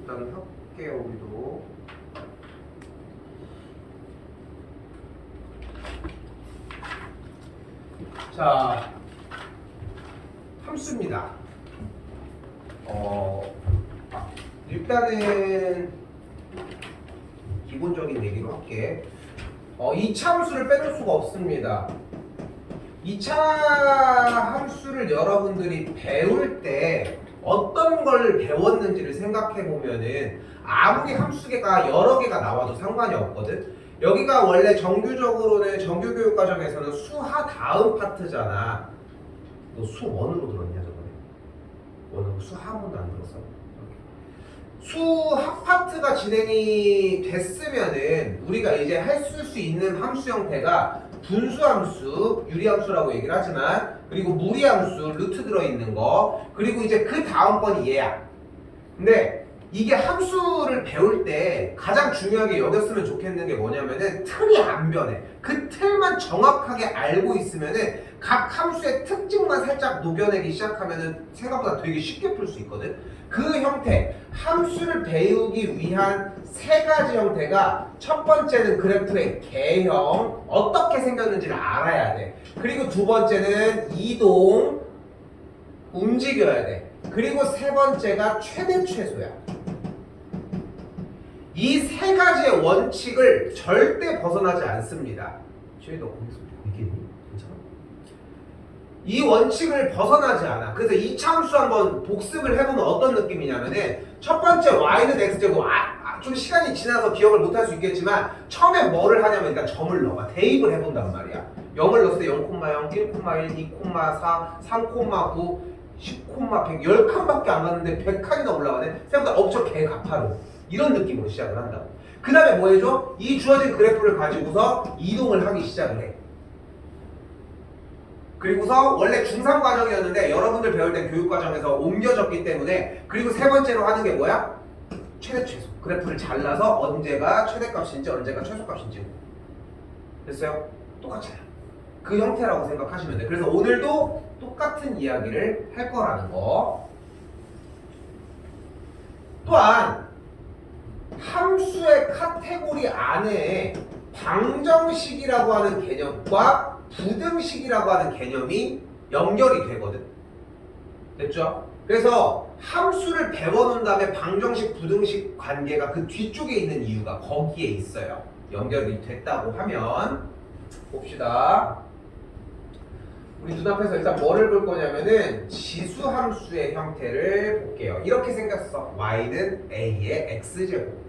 일단 할게요, 우리도. 자, 함수입니다. 일단은 기본적인 얘기로 할게. 2차 함수를 빼놓을 수가 없습니다. 2차 함수를 여러분들이 배울 때 어떤 걸 배웠는지를 생각해 보면은 아무리 함수가 여러 개가 나와도 상관이 없거든. 여기가 원래 정규적으로는 정규교육 과정에서는 수하 다음 파트잖아. 너 수 원으로 들었냐 저번에? 원으로 수하 한 번도 안 들었어? 수학 파트가 진행이 됐으면은 우리가 이제 쓸 수 있는 함수 형태가 분수함수, 유리함수라고 얘기를 하지만, 그리고 무리함수, 루트 들어있는 거, 그리고 이제 그 다음번이 얘야. 근데 이게 함수를 배울 때 가장 중요하게 여겼으면 좋겠는 게 뭐냐면은 틀이 안 변해. 그 틀만 정확하게 알고 있으면은 각 함수의 특징만 살짝 녹여내기 시작하면은 생각보다 되게 쉽게 풀 수 있거든. 그 형태, 함수를 배우기 위한 세 가지 형태가, 첫 번째는 그래프의 개형, 어떻게 생겼는지를 알아야 돼. 그리고 두 번째는 이동, 움직여야 돼. 그리고 세 번째가 최대 최소야. 이 세 가지의 원칙을 절대 벗어나지 않습니다. 쟤 너 거기서 보이겠니? 괜찮아? 이 원칙을 벗어나지 않아. 그래서 이 함수 한번 복습을 해보면 어떤 느낌이냐면은, 첫 번째 y는 x제곱, 좀 시간이 지나서 기억을 못할 수 있겠지만 처음에 뭐를 하냐면 일단 점을 넣어봐. 대입을 해본단 말이야. 0을 넣었을 때 0,0, 1,1, 2,4, 3,9, 10,100, 10칸밖에 안 갔는데 100칸이나 올라가네? 생각보다 엄청 개가파로. 이런 느낌으로 시작을 한다고. 그 다음에 뭐 해줘? 이 주어진 그래프를 가지고서 이동을 하기 시작을 해. 그리고서 원래 중3 과정이었는데 여러분들 배울 때 교육과정에서 옮겨졌기 때문에, 그리고 세 번째로 하는 게 뭐야? 최대 최소. 그래프를 잘라서 언제가 최대값인지 언제가 최소값인지. 됐어요? 똑같아요. 그 형태라고 생각하시면 돼. 그래서 오늘도 똑같은 이야기를 할 거라는 거. 또한 함수의 카테고리 안에 방정식이라고 하는 개념과 부등식이라고 하는 개념이 연결이 되거든. 됐죠? 그래서 함수를 배워놓은 다음에 방정식, 부등식 관계가 그 뒤쪽에 있는 이유가 거기에 있어요. 연결이 됐다고 하면 봅시다. 우리 눈앞에서 일단 뭐를 볼 거냐면은 지수함수의 형태를 볼게요. 이렇게 생겼어. y는 a의 x제곱.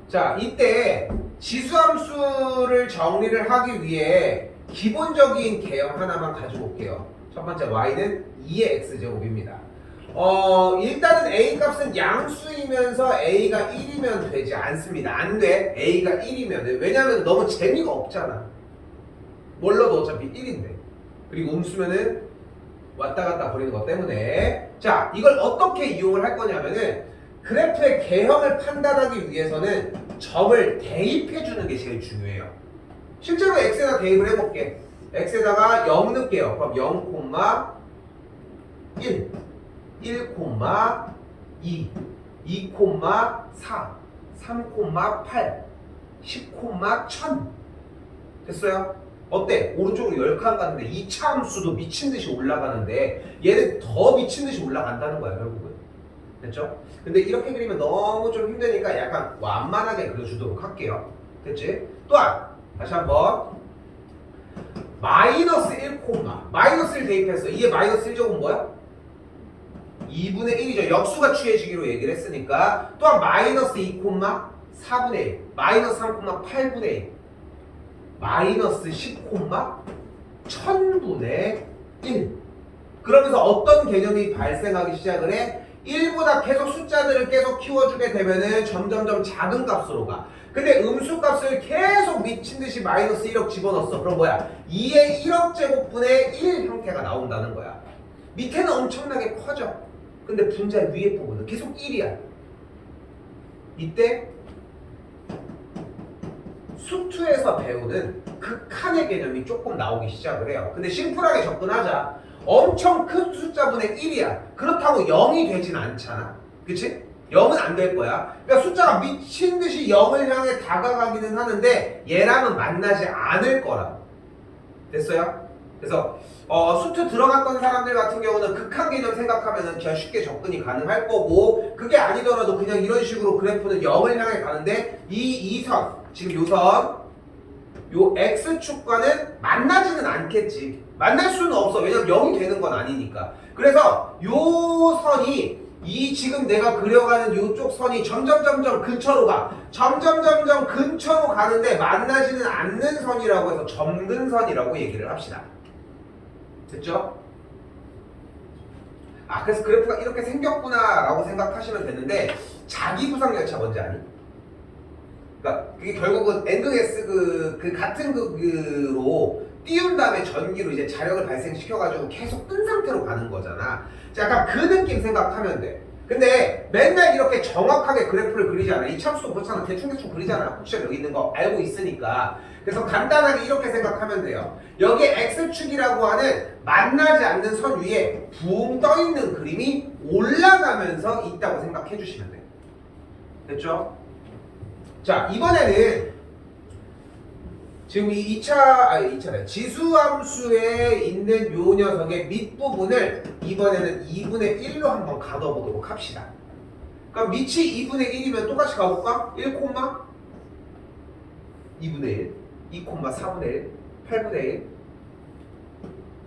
자, 이때 지수함수를 정리를 하기 위해 기본적인 개형 하나만 가지고 올게요. 첫 번째 y는 2의 x제곱입니다. 일단은 a 값은 양수이면서 a가 1이면 되지 않습니다. 안 돼. a가 1이면. 왜냐면 너무 재미가 없잖아. 뭘로도 어차피 1인데. 그리고 음수면은 왔다 갔다 버리는 것 때문에. 자, 이걸 어떻게 이용을 할 거냐면은, 그래프의 개형을 판단하기 위해서는 점을 대입해 주는 게 제일 중요해요. 실제로 x에다 대입을 해볼게. x에다가 0 넣을게요. 그럼 0,1, 1,2, 2,4, 3,8, 10,1000. 됐어요? 어때? 오른쪽으로 10칸 갔는데 2차 함수도 미친듯이 올라가는데 얘는 더 미친듯이 올라간다는 거야, 결국은. 됐죠? 근데 이렇게 그리면 너무 좀 힘드니까 약간 완만하게 그려주도록 할게요. 됐지? 또한 다시 한번 마이너스 1, 마이너스 1 대입했어. 이게 마이너스 1제곱은 뭐야? 2분의 1이죠. 역수가 취해지기로 얘기를 했으니까. 또한 마이너스 2, 4분의 1, 마이너스 3,8분의 1, 마이너스 10, 1000분의 1. 그러면서 어떤 개념이 발생하기 시작을 해? 1보다 계속 숫자들을 계속 키워주게 되면은 점점점 작은 값으로 가. 근데 음수 값을 계속 미친듯이 마이너스 1억 집어넣었어. 그럼 뭐야? 2의 1억 제곱분의 1 형태가 나온다는 거야. 밑에는 엄청나게 커져. 근데 분자 위에 부분은 계속 1이야. 이때 수투에서 배우는 극한의 개념이 조금 나오기 시작을 해요. 근데 심플하게 접근하자. 엄청 큰 숫자분의 1이야. 그렇다고 0이 되진 않잖아. 그치? 0은 안 될 거야. 그러니까 숫자가 미친 듯이 0을 향해 다가가기는 하는데 얘랑은 만나지 않을 거라고. 됐어요? 그래서 수트 들어갔던 사람들 같은 경우는 극한 개념 생각하면은 그냥 쉽게 접근이 가능할 거고, 그게 아니더라도 그냥 이런 식으로 그래프는 0을 향해 가는데 이 선, 지금 요 X축과는 만나지는 않겠지. 만날 수는 없어. 왜냐면 0이 되는 건 아니니까. 그래서 요 선이 이 지금 내가 그려가는 요쪽 선이 점점 근처로 가. 점점 근처로 가는데 만나지는 않는 선이라고 해서 점근선이라고 얘기를 합시다. 됐죠? 그래서 그래프가 이렇게 생겼구나 라고 생각하시면 되는데, 자기부상열차 뭔지 아니? 그러니까 그게 결국은 NS 그 같은 극으로 띄운 다음에 전기로 이제 자력을 발생시켜가지고 계속 끈 상태로 가는 거잖아. 약간 그 느낌 생각하면 돼. 근데 맨날 이렇게 정확하게 그래프를 그리지 않아. 이 참수도 그렇잖아. 대충 그리잖아. 혹시 여기 있는 거 알고 있으니까. 그래서 간단하게 이렇게 생각하면 돼요. 여기에 X축이라고 하는 만나지 않는 선 위에 붕 떠있는 그림이 올라가면서 있다고 생각해 주시면 돼요. 됐죠? 자, 이번에는 지금 이 2차래. 지수함수에 있는 요 녀석의 밑부분을 이번에는 2분의 1로 한번 가둬보도록 합시다. 그럼 밑이 2분의 1이면 똑같이 가볼까? 1, 2분의 1, 2, 4분의 1, 8분의 1,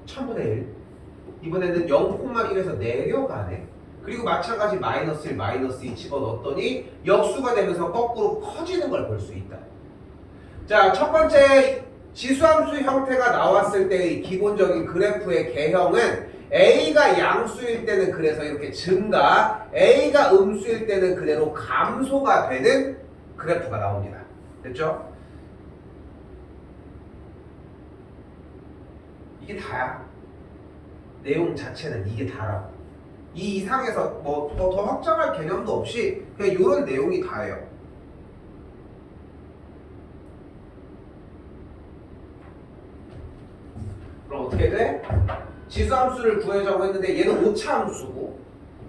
1000분의 1. 이번에는 0,1에서 내려가네. 그리고 마찬가지 마이너스 1, 마이너스 2 집어넣었더니 역수가 되면서 거꾸로 커지는 걸 볼 수 있다. 자, 첫 번째 지수함수 형태가 나왔을 때의 기본적인 그래프의 개형은 A가 양수일 때는 그래서 이렇게 증가, A가 음수일 때는 그대로 감소가 되는 그래프가 나옵니다. 됐죠? 이게 다야. 내용 자체는 이게 다라고. 이 이상에서 뭐 더 확장할 개념도 없이 그냥 이런 내용이 다예요. 그럼 어떻게 돼? 지수함수를 구해자고 했는데 얘는 오차함수고,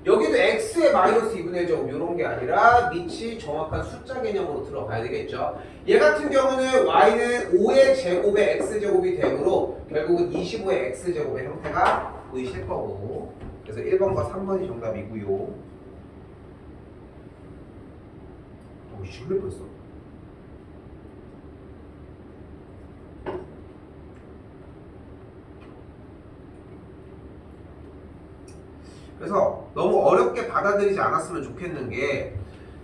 여기도 x의 마이너스 2분의 제곱 이런 게 아니라 밑이 정확한 숫자 개념으로 들어가야 되겠죠. 얘 같은 경우는 y는 5의 제곱의 x제곱이 되므로 결국은 25의 x제곱의 형태가 보이실 거고, 그래서 1번과 3번이 정답이고요. 시골 벌써. 그래서 너무 어렵게 받아들이지 않았으면 좋겠는 게,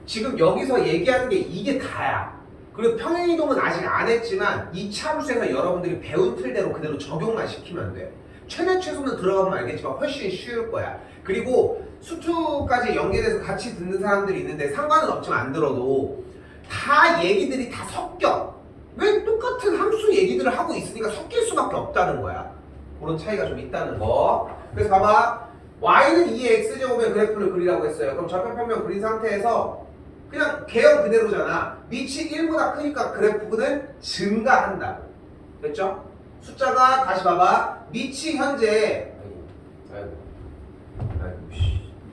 지금 여기서 얘기하는 게 이게 다야. 그리고 평행이동은 아직 안 했지만 2차 함수에서 여러분들이 배운 틀대로 그대로 적용만 시키면 돼. 최대 최소는 들어가면 알겠지만 훨씬 쉬울 거야. 그리고 수투까지 연계돼서 같이 듣는 사람들이 있는데 상관은 없지만 안 들어도 다 얘기들이 다 섞여. 왜 똑같은 함수 얘기들을 하고 있으니까 섞일 수밖에 없다는 거야. 그런 차이가 좀 있다는 거. 그래서 봐봐. y는 2의 x제곱의 그래프를 그리라고 했어요. 그럼 좌표평면 그린 상태에서 그냥 개형 그대로잖아. 밑이 1보다 크니까 그래프는 증가한다. 됐죠? 숫자가 다시 봐봐. 밑이 현재 아이고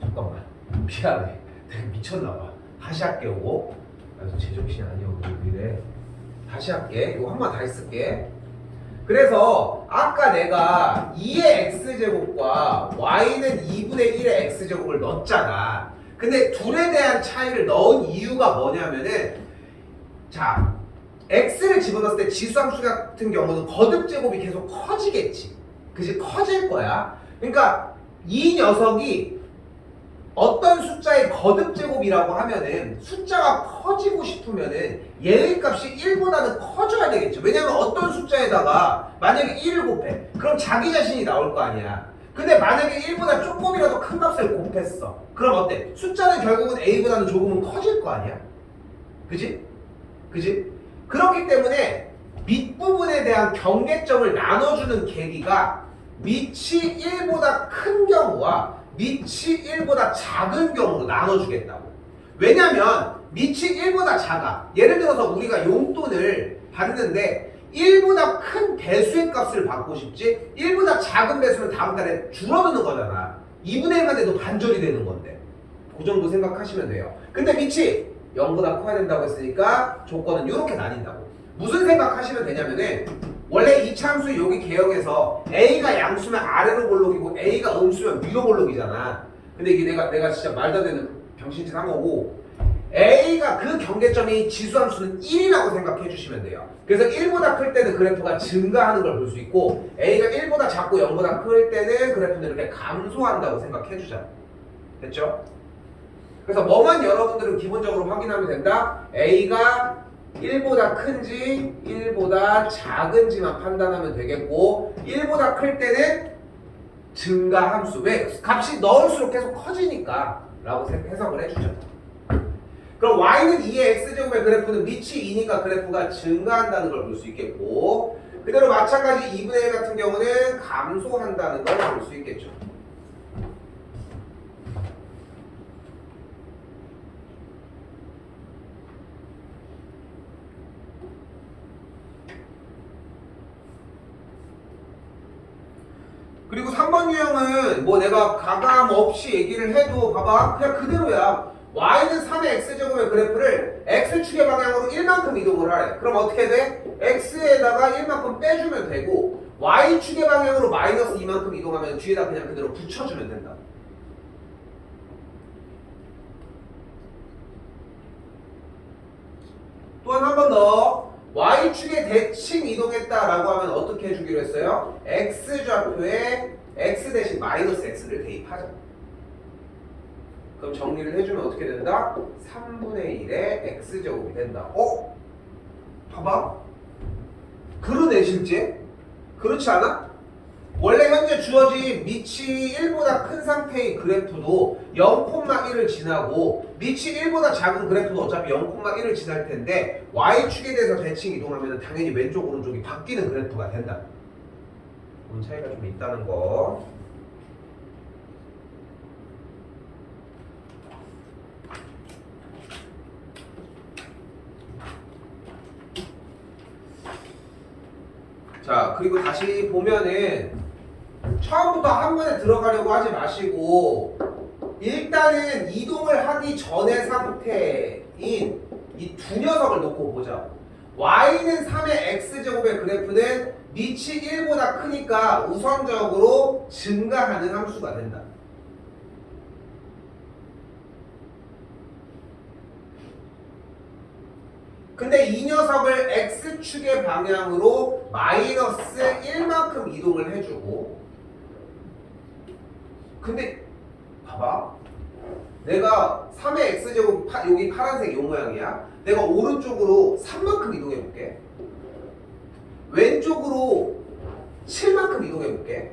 잠깐만 미안해. 내가 미쳤나봐. 다시 할게요. 제정신이 아니야. 왜 이래. 다시 할게. 이거 한 번 다시 쓸게. 그래서 아까 내가 2의 x제곱과 y는 2분의 1의 x제곱을 넣었잖아. 근데 둘에 대한 차이를 넣은 이유가 뭐냐면은, 자, x를 집어넣었을 때 지수함수 같은 경우는 거듭제곱이 계속 커지겠지. 그치? 커질 거야. 그러니까 이 녀석이 어떤 숫자의 거듭제곱이라고 하면은 숫자가 커지고 싶으면은 얘의 값이 1보다는 커져야 되겠죠. 왜냐면 어떤 숫자에다가 만약에 1을 곱해. 그럼 자기 자신이 나올 거 아니야. 근데 만약에 1보다 조금이라도 큰 값을 곱했어. 그럼 어때? 숫자는 결국은 A보다는 조금은 커질 거 아니야. 그지? 그지? 그렇기 때문에 밑부분에 대한 경계점을 나눠주는 계기가 밑이 1보다 큰 경우와 밑이 1보다 작은 경우로 나눠주겠다고. 왜냐면 밑이 1보다 작아. 예를 들어서 우리가 용돈을 받는데 1보다 큰 배수의 값을 받고 싶지 1보다 작은 배수는 다음 달에 줄어드는 거잖아. 2분의 1만 돼도 반절이 되는 건데 그 정도 생각하시면 돼요. 근데 밑이 0보다 커야 된다고 했으니까 조건은 이렇게 나뉜다고. 무슨 생각하시면 되냐면은 원래 이차함수 여기 개혁에서 A가 양수면 아래로 볼록이고 A가 음수면 위로 볼록이잖아. 근데 이게 내가 진짜 말도 안 되는 병신짓 한 거고 A가 그 경계점이 지수함수는 1이라고 생각해 주시면 돼요. 그래서 1보다 클 때는 그래프가 증가하는 걸 볼 수 있고 A가 1보다 작고 0보다 클 때는 그래프는 이렇게 감소한다고 생각해 주잖아. 됐죠? 그래서 뭐만 여러분들은 기본적으로 확인하면 된다. A가 1보다 큰지 1보다 작은지만 판단하면 되겠고 1보다 클 때는 증가함수. 왜? 값이 넣을수록 계속 커지니까 라고 해석을 해주죠. 그럼 y는 2의 x제곱의 그래프는 밑이 2니까 그래프가 증가한다는 걸 볼 수 있겠고 그대로 마찬가지 2분의 1 같은 경우는 감소한다는 걸 볼 수 있겠죠. 그리고 3번 유형은 뭐 내가 가감 없이 얘기를 해도 봐봐 그냥 그대로야. y는 3의 x제곱의 그래프를 x축의 방향으로 1만큼 이동을 하래. 그럼 어떻게 돼? x에다가 1만큼 빼주면 되고 y축의 방향으로 마이너스 2만큼 이동하면 뒤에다 그냥 그대로 붙여주면 된다. 또한 한 번 더 y축에 대칭 이동했다라고 하면 어떻게 해주기로 했어요? x좌표에 x 대신 마이너스 x를 대입하자. 그럼 정리를 해주면 어떻게 된다? 3분의 1의 x제곱이 된다. 봐봐. 그러네 실제. 그렇지 않아? 원래 현재 주어진 밑이 1보다 큰 상태의 그래프도 0,1을 지나고 밑이 1보다 작은 그래프도 어차피 0,1을 지날 텐데 y축에 대해서 대칭 이동하면 당연히 왼쪽 오른쪽이 바뀌는 그래프가 된다. 그런 차이가 좀 있다는 거. 자, 그리고 다시 보면은 처음부터 한 번에 들어가려고 하지 마시고 일단은 이동을 하기 전의 상태인 이 두 녀석을 놓고 보자. y는 3의 x제곱의 그래프는 밑이 1보다 크니까 우선적으로 증가하는 함수가 된다. 근데 이 녀석을 x축의 방향으로 마이너스 1만큼 이동을 해주고 근데 봐봐 내가 3의 x제곱 여기 파란색 요 모양이야. 내가 오른쪽으로 3만큼 이동해볼게. 왼쪽으로 7만큼 이동해볼게.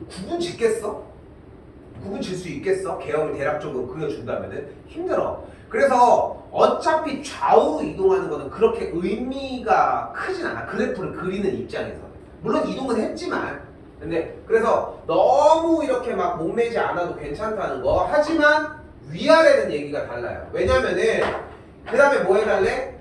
구분 짓겠어? 구분 질 수 있겠어? 개형을 대략적으로 그려준다면은 힘들어. 그래서 어차피 좌우로 이동하는 거는 그렇게 의미가 크진 않아. 그래프를 그리는 입장에서. 물론 이동은 했지만 근데 그래서 너무 이렇게 막 목매지 않아도 괜찮다는 거. 하지만 위아래는 얘기가 달라요. 왜냐면은 그 다음에 뭐 해달래?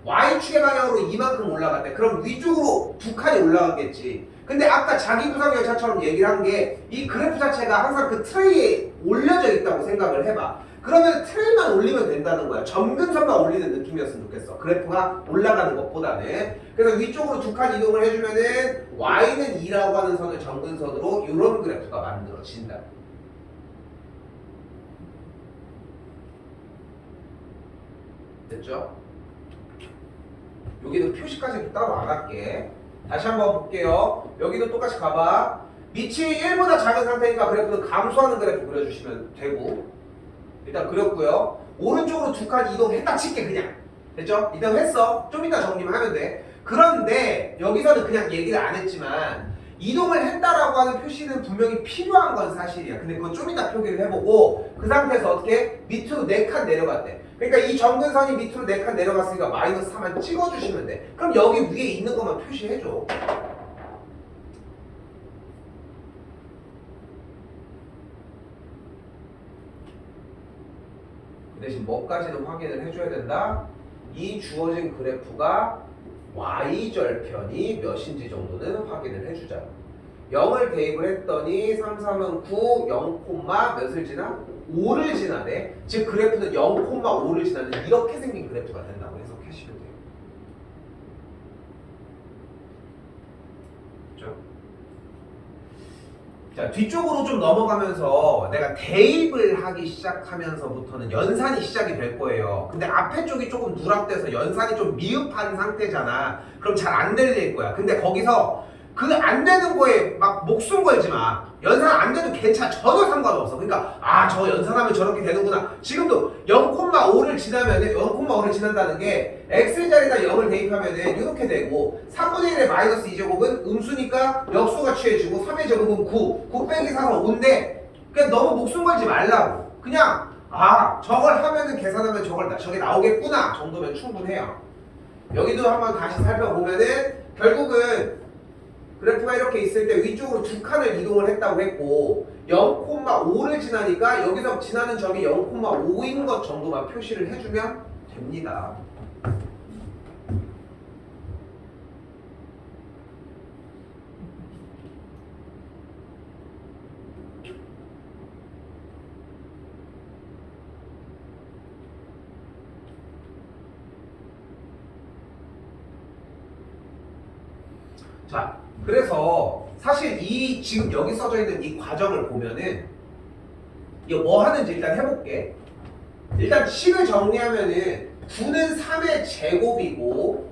y축의 방향으로 이만큼 올라갔대. 그럼 위쪽으로 두 칸이 올라가겠지. 근데 아까 자기부상열차처럼 얘기를 한 게 이 그래프 자체가 항상 그 트레이에 올려져 있다고 생각을 해봐. 그러면 트레이만 올리면 된다는 거야. 점근선만 올리는 느낌이었으면 좋겠어. 그래프가 올라가는 것보다는. 그래서 위쪽으로 두 칸 이동을 해주면은 y는 2라고 하는 선을 점근선으로 이런 그래프가 만들어진다. 됐죠? 여기도 표시까지 따로 안 할게. 다시 한번 볼게요. 여기도 똑같이 가봐. 밑이 1보다 작은 상태니까 그래프는 감소하는 그래프 그려주시면 되고 일단 그렸고요. 오른쪽으로 두 칸 이동했다 칠게 그냥. 됐죠? 이동했어. 좀 이따 정리만 하면 돼. 그런데 여기서는 그냥 얘기를 안 했지만 이동을 했다라고 하는 표시는 분명히 필요한 건 사실이야. 근데 그건 좀 이따 표기를 해보고 그 상태에서 어떻게? 밑으로 4칸 내려갔대. 그러니까 이 점근선이 밑으로 4칸 내려갔으니까 마이너스 3만 찍어주시면 돼. 그럼 여기 위에 있는 것만 표시해줘. 그 대신 뭐까지는 확인을 해줘야 된다? 이 주어진 그래프가 y절편이 몇인지 정도는 확인을 해주자. 0을 대입을 했더니 3, 3은 9, 0, 몇을 지나? 5를 지나네. 즉 그래프는 0,5를 지나는 이렇게 생긴 그래프가 된다고 해석하시면 돼요. 그렇죠? 자, 뒤쪽으로 좀 넘어가면서 내가 대입을 하기 시작하면서부터는 연산이 시작이 될 거예요. 근데 앞에 쪽이 조금 누락돼서 연산이 좀 미흡한 상태잖아. 그럼 잘 안 들릴 거야. 근데 거기서 그 안 되는 거에 막 목숨 걸지 마. 연산 안 돼도 괜찮아. 전혀 상관없어. 그러니까 저 연산하면 저렇게 되는구나. 지금도 0,5를 지나면은 0,5를 지난다는 게 x자리에다 0을 대입하면은 이렇게 되고 3분의 1의 마이너스 2제곱은 음수니까 역수가 취해지고 3의 제곱은 9 빼기 4가 5인데 그냥 너무 목숨 걸지 말라고. 그냥 저걸 하면은 계산하면 저게 나오겠구나 정도면 충분해요. 여기도 한번 다시 살펴보면은 결국은 그래프가 이렇게 있을 때 위쪽으로 두 칸을 이동을 했다고 했고 0,5를 지나니까 여기서 지나는 점이 0,5인 것 정도만 표시를 해주면 됩니다. 자, 그래서 사실 이 지금 여기 써져 있는 이 과정을 보면은 이거 뭐 하는지 일단 해볼게. 일단 식을 정리하면은 9는 3의 제곱이고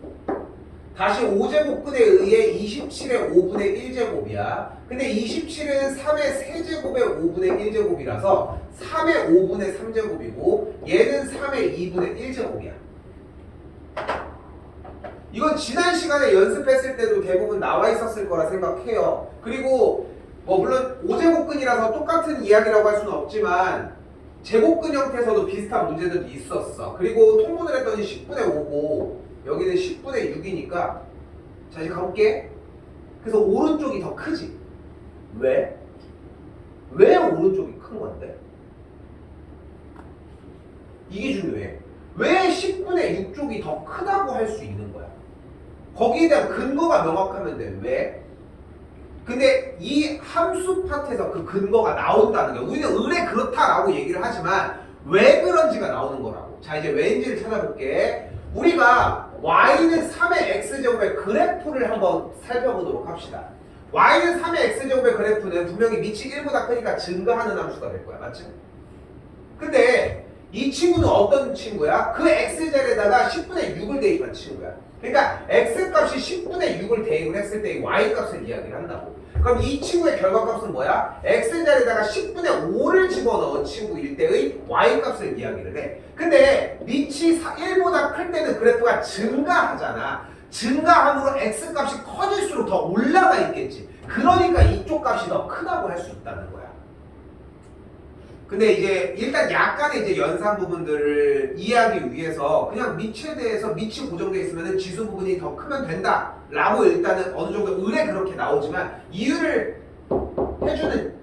다시 5제곱근에 의해 27의 5분의 1제곱이야. 근데 27은 3의 세제곱의 5분의 1제곱이라서 3의 5분의 3제곱이고 얘는 3의 2분의 1제곱이야. 이건 지난 시간에 연습했을 때도 대부분 나와 있었을 거라 생각해요. 그리고 물론 5제곱근이라서 똑같은 이야기라고 할 수는 없지만 제곱근 형태에서도 비슷한 문제들도 있었어. 그리고 통분을 했더니 10분의 5고 여기는 10분의 6이니까 자 이제 가볼게. 그래서 오른쪽이 더 크지. 왜? 왜 오른쪽이 큰 건데? 이게 중요해. 왜 10분의 6 쪽이 더 크다고 할 수 있는 거야? 거기에 대한 근거가 명확하면 돼. 왜? 근데 이 함수 파트에서 그 근거가 나온다는 거야. 우리는 의뢰 그렇다라고 얘기를 하지만 왜 그런지가 나오는 거라고. 자 이제 왜인지를 찾아볼게. 우리가 y는 3의 x제곱의 그래프를 한번 살펴보도록 합시다. y는 3의 x제곱의 그래프는 분명히 밑이 1보다 크니까 증가하는 함수가 될 거야. 맞지? 근데 이 친구는 어떤 친구야? 그 x자리에다가 10분의 6을 대입한 친구야. 그러니까 x값이 10분의 6을 대입을 했을 때 이 y값을 이야기를 한다고. 그럼 이 친구의 결과값은 뭐야? x자리에다가 10분의 5를 집어넣은 친구일 때의 y값을 이야기를 해. 근데 밑이 1보다 클 때는 그래프가 증가하잖아. 증가함으로 x값이 커질수록 더 올라가 있겠지. 그러니까 이쪽 값이 더 크다고 할 수 있다는 거야. 근데 이제 일단 약간의 이제 연산 부분들을 이해하기 위해서 그냥 밑에 대해서 밑이 고정되어 있으면 지수 부분이 더 크면 된다 라고 일단은 어느 정도 의뢰 그렇게 나오지만 이유를 해주는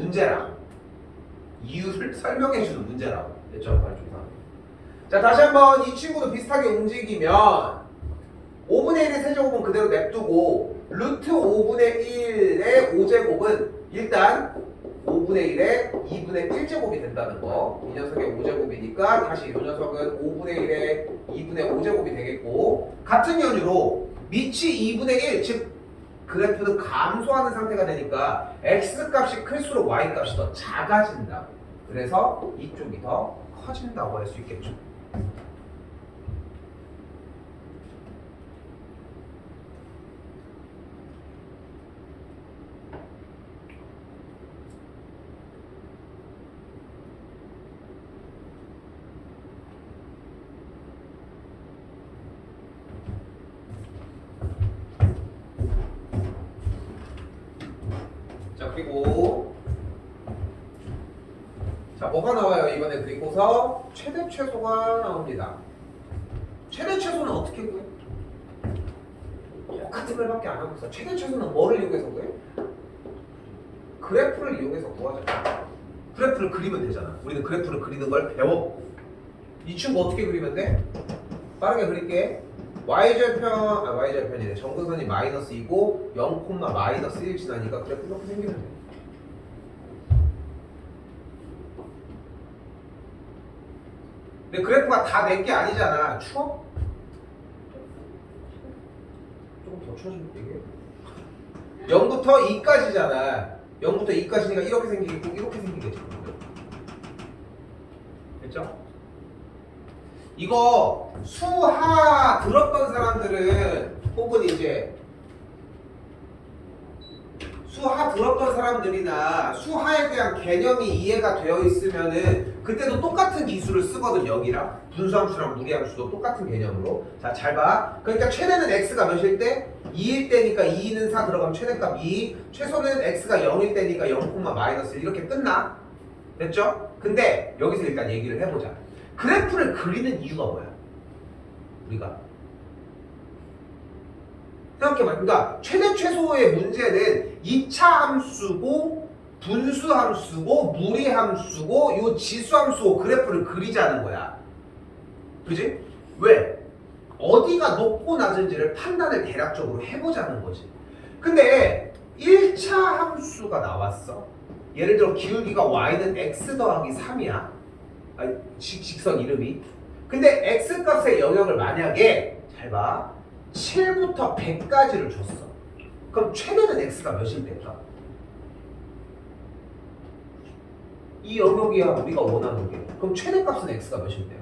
문제라고. 이유를 설명해주는 문제라고. 됐죠? 자 다시 한번 이 친구도 비슷하게 움직이면 5분의 1의 세제곱은 그대로 냅두고 루트 5분의 1의 5제곱은 일단 5분의 1의 2분의 1제곱이 된다는 거. 이 녀석의 5제곱이니까 다시 이 녀석은 5분의 1의 2분의 5제곱이 되겠고 같은 연유로 밑이 2분의 1, 즉 그래프는 감소하는 상태가 되니까 x값이 클수록 y값이 더 작아진다고. 그래서 이쪽이 더 커진다고 할 수 있겠죠. 그리고 자 뭐가 나와요 이번에? 그리고서 최대 최소가 나옵니다. 최대 최소는 어떻게 구해? 똑같은 말밖에 안 하고 있어. 최대 최소는 뭐를 이용해서 구해? 그래프를 이용해서 구하잖아. 그래프를 그리면 되잖아. 우리는 그래프를 그리는 걸 배워. 이 친구 어떻게 그리면 돼? 빠르게 그릴게. y절편이네. 정근선이 마이너스 2고 0, 마이너스 1 지나니까 그래프 이렇게 생기면 돼. 근데 그래프가 다 낸 게 아니잖아. 추워? 조금 더 추워지면 되게 0부터 2까지잖아. 0부터 2까지니까 이렇게 생기겠고 이렇게 생기겠지. 됐죠? 이거 수하 들었던 사람들은 혹은 이제 수하 들었던 사람들이나 수하에 대한 개념이 이해가 되어 있으면은 그때도 똑같은 기술을 쓰거든. 여기랑 분수함수랑 무리함수도 똑같은 개념으로. 자, 잘 봐. 그러니까 최대는 x가 몇일 때? 2일 때니까 2는 4 들어가면 최대값 2. 최소는 x가 0일 때니까 0, 마이너스 1 이렇게 끝나. 됐죠? 근데 여기서 일단 얘기를 해보자. 그래프를 그리는 이유가 뭐야? 우리가 생각해봐. 그러니까 최대 최소의 문제는 2차 함수고 분수함수고 무리함수고 요 지수함수고 그래프를 그리자는 거야. 그지? 왜? 어디가 높고 낮은지를 판단을 대략적으로 해보자는 거지. 근데 1차 함수가 나왔어. 예를 들어 기울기가 y는 x 더하기 3이야. 아니, 직선 이름이. 근데 x 값의 영역을 만약에 잘 봐. 7부터 100까지를 줬어. 그럼 최대는 x가 몇일 될까? 이 영역이야 우리가 원하는 게. 그럼 최대값은 x가 몇일 때야?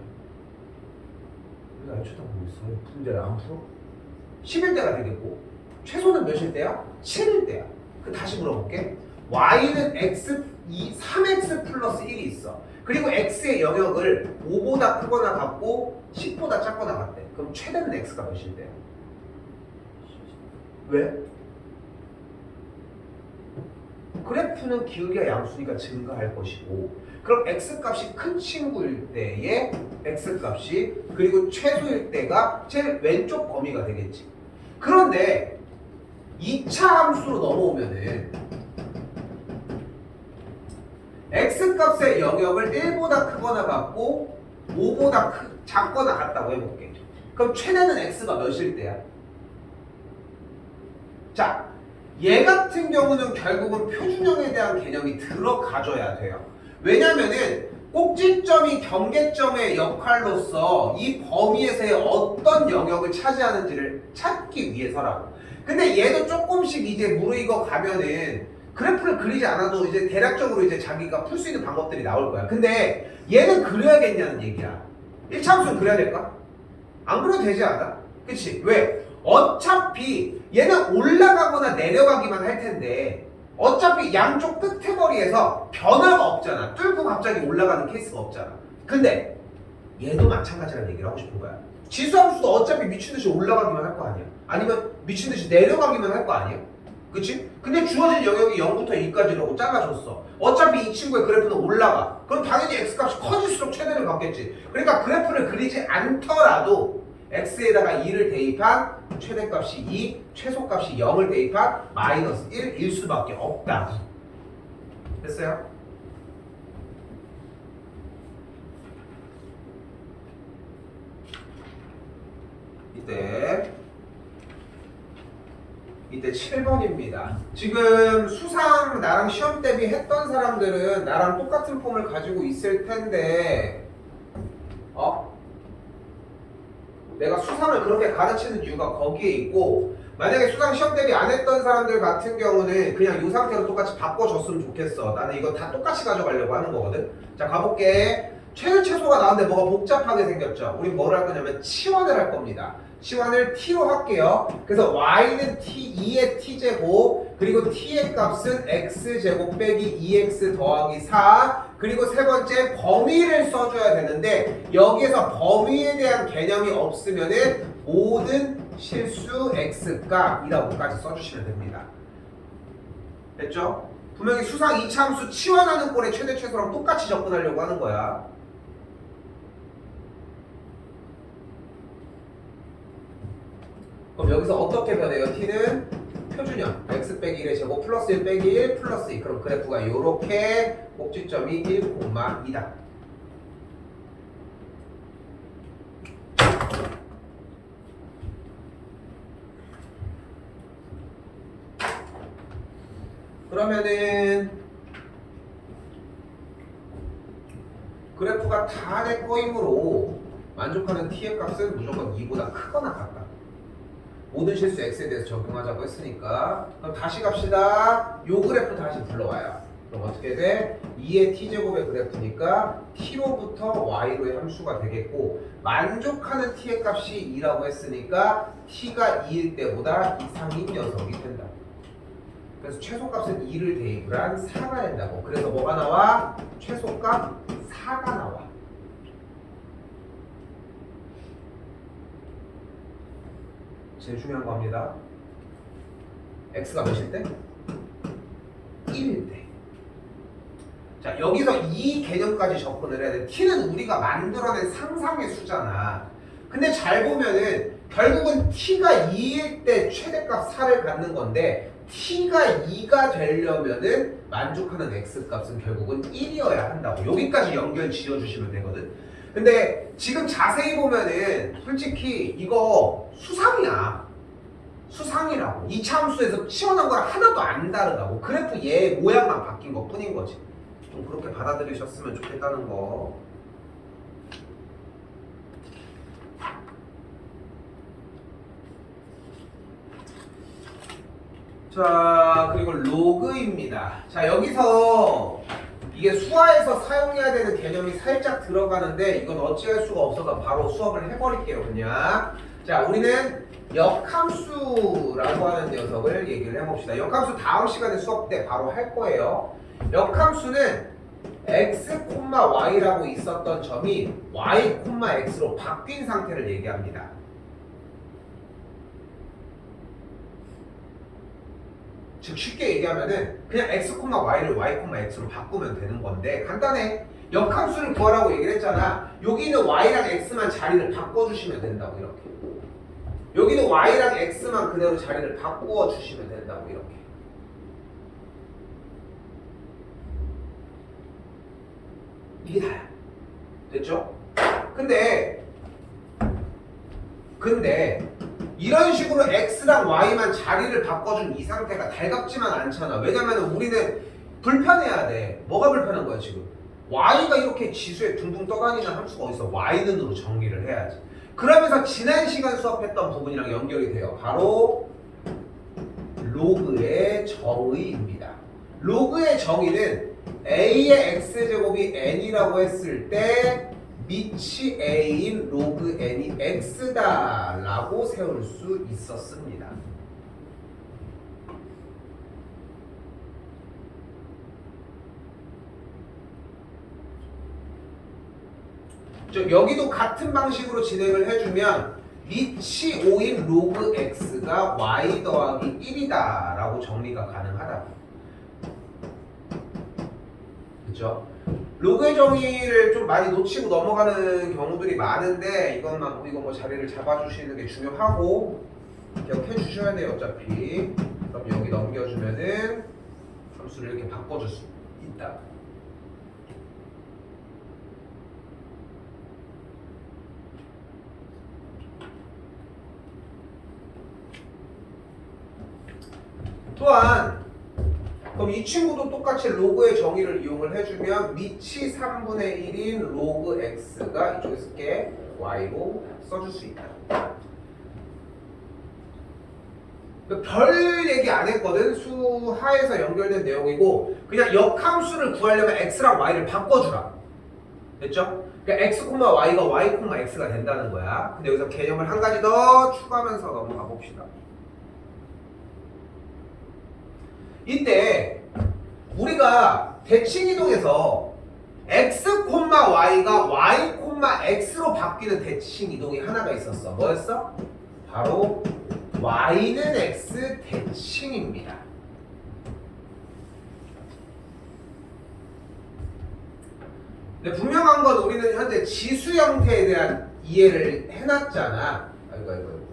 우리가 안 쳐다보고 있어. 문제를 안 풀어? 10일 때가 되겠고 최소는 몇일 때야? 7일 때야. 그 다시 물어볼게. y는 x 3x 플러스 1이 있어. 그리고 x의 영역을 5보다 크거나 같고 10보다 작거나 같대. 그럼 최대는 x가 몇일 때야? 왜? 그래프는 기울기가 양수니까 증가할 것이고 그럼 x값이 큰 친구일 때의 x값이 그리고 최소일 때가 제일 왼쪽 범위가 되겠지. 그런데 2차 함수로 넘어오면은 x값의 영역을 1보다 크거나 같고 5보다 작거나 같다고 해볼게. 그럼 최대는 x가 몇일 때야? 자, 얘 같은 경우는 결국은 표준형에 대한 개념이 들어가줘야 돼요. 왜냐면은 꼭지점이 경계점의 역할로서 이 범위에서의 어떤 영역을 차지하는지를 찾기 위해서라고. 근데 얘도 조금씩 이제 무르익어 가면은 그래프를 그리지 않아도 이제 대략적으로 이제 자기가 풀 수 있는 방법들이 나올 거야. 근데 얘는 그려야겠냐는 얘기야. 1차 함수는 그려야 될까? 안 그려도 되지 않아? 그치? 왜? 어차피 얘는 올라가거나 내려가기만 할 텐데 어차피 양쪽 끝에 거리에서 변화가 없잖아. 뚫고 갑자기 올라가는 케이스가 없잖아. 근데 얘도 마찬가지라는 얘기를 하고 싶은 거야. 지수함수도 어차피 미친듯이 올라가기만 할 거 아니야. 아니면 미친듯이 내려가기만 할 거 아니야. 그치? 근데 주어진 영역이 0부터 2까지라고 잘라줬어. 어차피 이 친구의 그래프는 올라가. 그럼 당연히 x값이 커질수록 최대를 갖겠지. 그러니까 그래프를 그리지 않더라도 x에다가 2를 대입한 최대값이 2, 최소값이 0을 대입한 마이너스 1일 수밖에 없다. 됐어요? 이때 7번입니다. 지금 수상 나랑 시험 대비 했던 사람들은 나랑 똑같은 폼을 가지고 있을 텐데 내가 수상을 그렇게 가르치는 이유가 거기에 있고 만약에 수상 시험 대비 안 했던 사람들 같은 경우는 그냥 이 상태로 똑같이 바꿔줬으면 좋겠어. 나는 이거 다 똑같이 가져가려고 하는 거거든. 자, 가볼게. 최소가 나왔는데 뭐가 복잡하게 생겼죠. 우리 뭐를 할 거냐면 치환을 할 겁니다. 치환을 t로 할게요. 그래서 y는 t2의 t제곱 그리고 t의 값은 x제곱 빼기 2x 더하기 4 그리고 세 번째 범위를 써줘야 되는데 여기에서 범위에 대한 개념이 없으면은 모든 실수 x값이라고까지 써주시면 됩니다. 됐죠? 분명히 수상 2차 함수 치환하는 꼴의 최대 최소랑 똑같이 접근하려고 하는 거야. 그럼 여기서 어떻게 변해요? t는 표준형 x 빼기 1의 제곱 플러스 1 빼기 1 플러스 2 그럼 그래프가 이렇게 꼭지점이 1, 2다. 그러면은 그래프가 다 내 거이므로 만족하는 t의 값은 무조건 2보다 크거나 같다. 모든 실수 x에 대해서 적용하자고 했으니까 그럼 다시 갑시다. 요 그래프 다시 불러와요. 그럼 어떻게 돼? 2의 t제곱의 그래프니까 t로부터 y로의 함수가 되겠고 만족하는 t의 값이 2라고 했으니까 t가 2일 때보다 이상인 녀석이 된다. 그래서 최소값은 2를 대입을 한 4가 된다고. 그래서 뭐가 나와? 최소값 4가 나와. 제일 중요한 겁니다. x가 몇일 때? 1일 때. 자, 여기서 이 개념까지 접근을 해야 돼. t는 우리가 만들어낸 상상의 수잖아. 근데 잘 보면은 결국은 t가 2일 때 최대값 4를 갖는 건데 t가 2가 되려면은 만족하는 x값은 결국은 1이어야 한다고. 여기까지 연결 지어주시면 되거든. 근데 지금 자세히 보면은 솔직히 이거 수상이야. 수상이라고. 이차 함수에서 시원한 거랑 하나도 안 다르다고. 그래프 얘 모양만 바뀐 것 뿐인 거지. 좀 그렇게 받아들이셨으면 좋겠다는 거. 자, 그리고 로그입니다. 자, 여기서 이게 수화에서 사용해야 되는 개념이 살짝 들어가는데 이건 어찌할 수가 없어서 바로 수업을 해버릴게요, 그냥. 자, 우리는 역함수라고 하는 녀석을 얘기를 해봅시다. 역함수 다음 시간에 수업 때 바로 할 거예요. 역함수는 x, y라고 있었던 점이 y, x로 바뀐 상태를 얘기합니다. 즉 쉽게 얘기하면은 그냥 x, y를 y, x로 바꾸면 되는 건데 간단해. 역함수를 구하라고 얘기를 했잖아. 여기는 y랑 x만 자리를 바꿔주시면 된다고 이렇게. 여기는 y랑 x만 그대로 자리를 바꾸어 주시면 된다고 이렇게. 이게 다야. 됐죠? 근데 이런 식으로 x랑 y만 자리를 바꿔준 이 상태가 달갑지만 않잖아. 왜냐면 우리는 불편해야 돼. 뭐가 불편한 거야 지금? y가 이렇게 지수에 둥둥 떠다니는 함수가 어디서 y는으로 정리를 해야지. 그러면서 지난 시간 수업했던 부분이랑 연결이 돼요. 바로 로그의 정의입니다. 로그의 정의는 a의 x제곱이 n이라고 했을 때 밑이 a인 로그 n이 x다 라고 세울 수 있었습니다. 여기도 같은 방식으로 진행을 해주면 밑이 5인 로그 x가 y 더하기 1이다 라고 정리가 가능하다. 그쵸? 로그의 정의를 좀 많이 놓치고 넘어가는 경우들이 많은데 이것만 이거 뭐 자리를 잡아주시는 게 중요하고 기억해 주셔야 돼요. 어차피 그럼 여기 넘겨주면은 함수를 이렇게 바꿔줄 수 있다. 또한 그럼 이 친구도 똑같이 로그의 정의를 이용을 해주면 밑이 3분의 1인 로그 x가 이쪽에 쓸게 y로 써줄 수 있다. 별 얘기 안 했거든. 수하에서 연결된 내용이고 그냥 역함수를 구하려면 x랑 y를 바꿔주라. 됐죠? 그러니까 x, y가 y, x가 된다는 거야. 근데 여기서 개념을 한 가지 더 추가하면서 넘어가 봅시다. 이때 우리가 대칭이동에서 x, y가 y, x로 바뀌는 대칭이동이 하나가 있었어. 뭐였어? 바로 y는 x 대칭입니다. 근데 분명한 건 우리는 현재 지수 형태에 대한 이해를 해놨잖아. 아이고.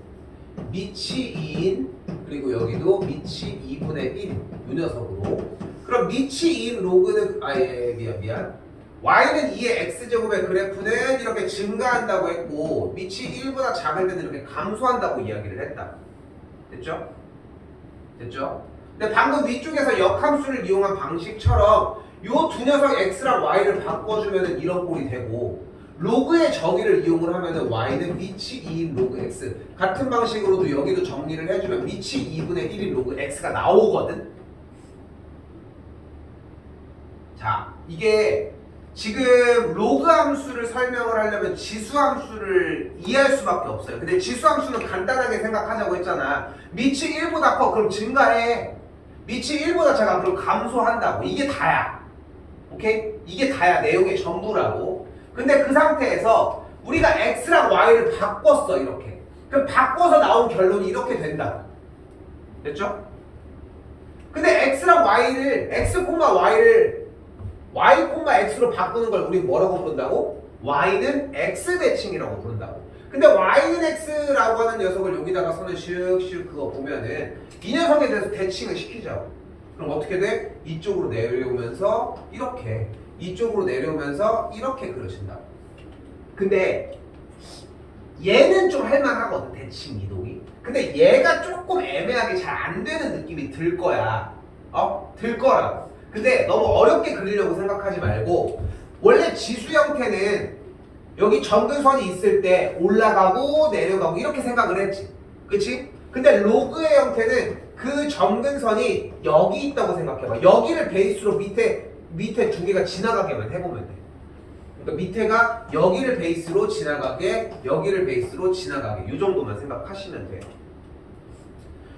밑이 2인 그리고 여기도 밑이 2분의 1 이 녀석으로. 그럼 밑이 2인 로그는 미안 y는 2의 x제곱의 그래프는 이렇게 증가한다고 했고 밑이 1보다 작을 때는 이렇게 감소한다고 이야기를 했다. 됐죠? 근데 방금 위쪽에서 역함수를 이용한 방식처럼 요 두 녀석 x랑 y를 바꿔주면 이런 꼴이 되고 로그의 정의를 이용을 하면 y는 밑이 2인 로그 x 같은 방식으로도 여기도 정리를 해주면 밑이 2분의 1인 로그 x가 나오거든. 자, 이게 지금 로그 함수를 설명을 하려면 지수 함수를 이해할 수밖에 없어요. 근데 지수 함수는 간단하게 생각하자고 했잖아. 밑이 1보다 커 그럼 증가해. 밑이 1보다 작아 그럼 감소한다고. 이게 다야. 오케이? 이게 다야. 내용의 전부라고. 근데 그 상태에서 우리가 x랑 y를 바꿨어 이렇게. 그럼 바꿔서 나온 결론이 이렇게 된다. 됐죠? 근데 x랑 y를 x, y를 y, x로 바꾸는 걸 우리 뭐라고 부른다고? y는 x 대칭이라고 부른다고. 근데 y는 x라고 하는 녀석을 여기다가 선을 슉슉 그거 보면은 이 녀석에 대해서 대칭을 시키자고. 그럼 어떻게 돼? 이쪽으로 내려오면서 이렇게, 이쪽으로 내려오면서 이렇게 그려진다고. 근데 얘는 좀 할만하거든, 대칭 이동이. 근데 얘가 조금 애매하게 잘 안 되는 느낌이 들 거야. 들 거라고. 근데 너무 어렵게 그리려고 생각하지 말고 원래 지수 형태는 여기 정근선이 있을 때 올라가고 내려가고 이렇게 생각을 했지. 그치? 근데 로그의 형태는 그 정근선이 여기 있다고 생각해봐. 여기를 베이스로 밑에 두 개가 지나가게만 해보면 돼. 그러니까 밑에가 여기를 베이스로 지나가게, 여기를 베이스로 지나가게 이 정도만 생각하시면 돼요.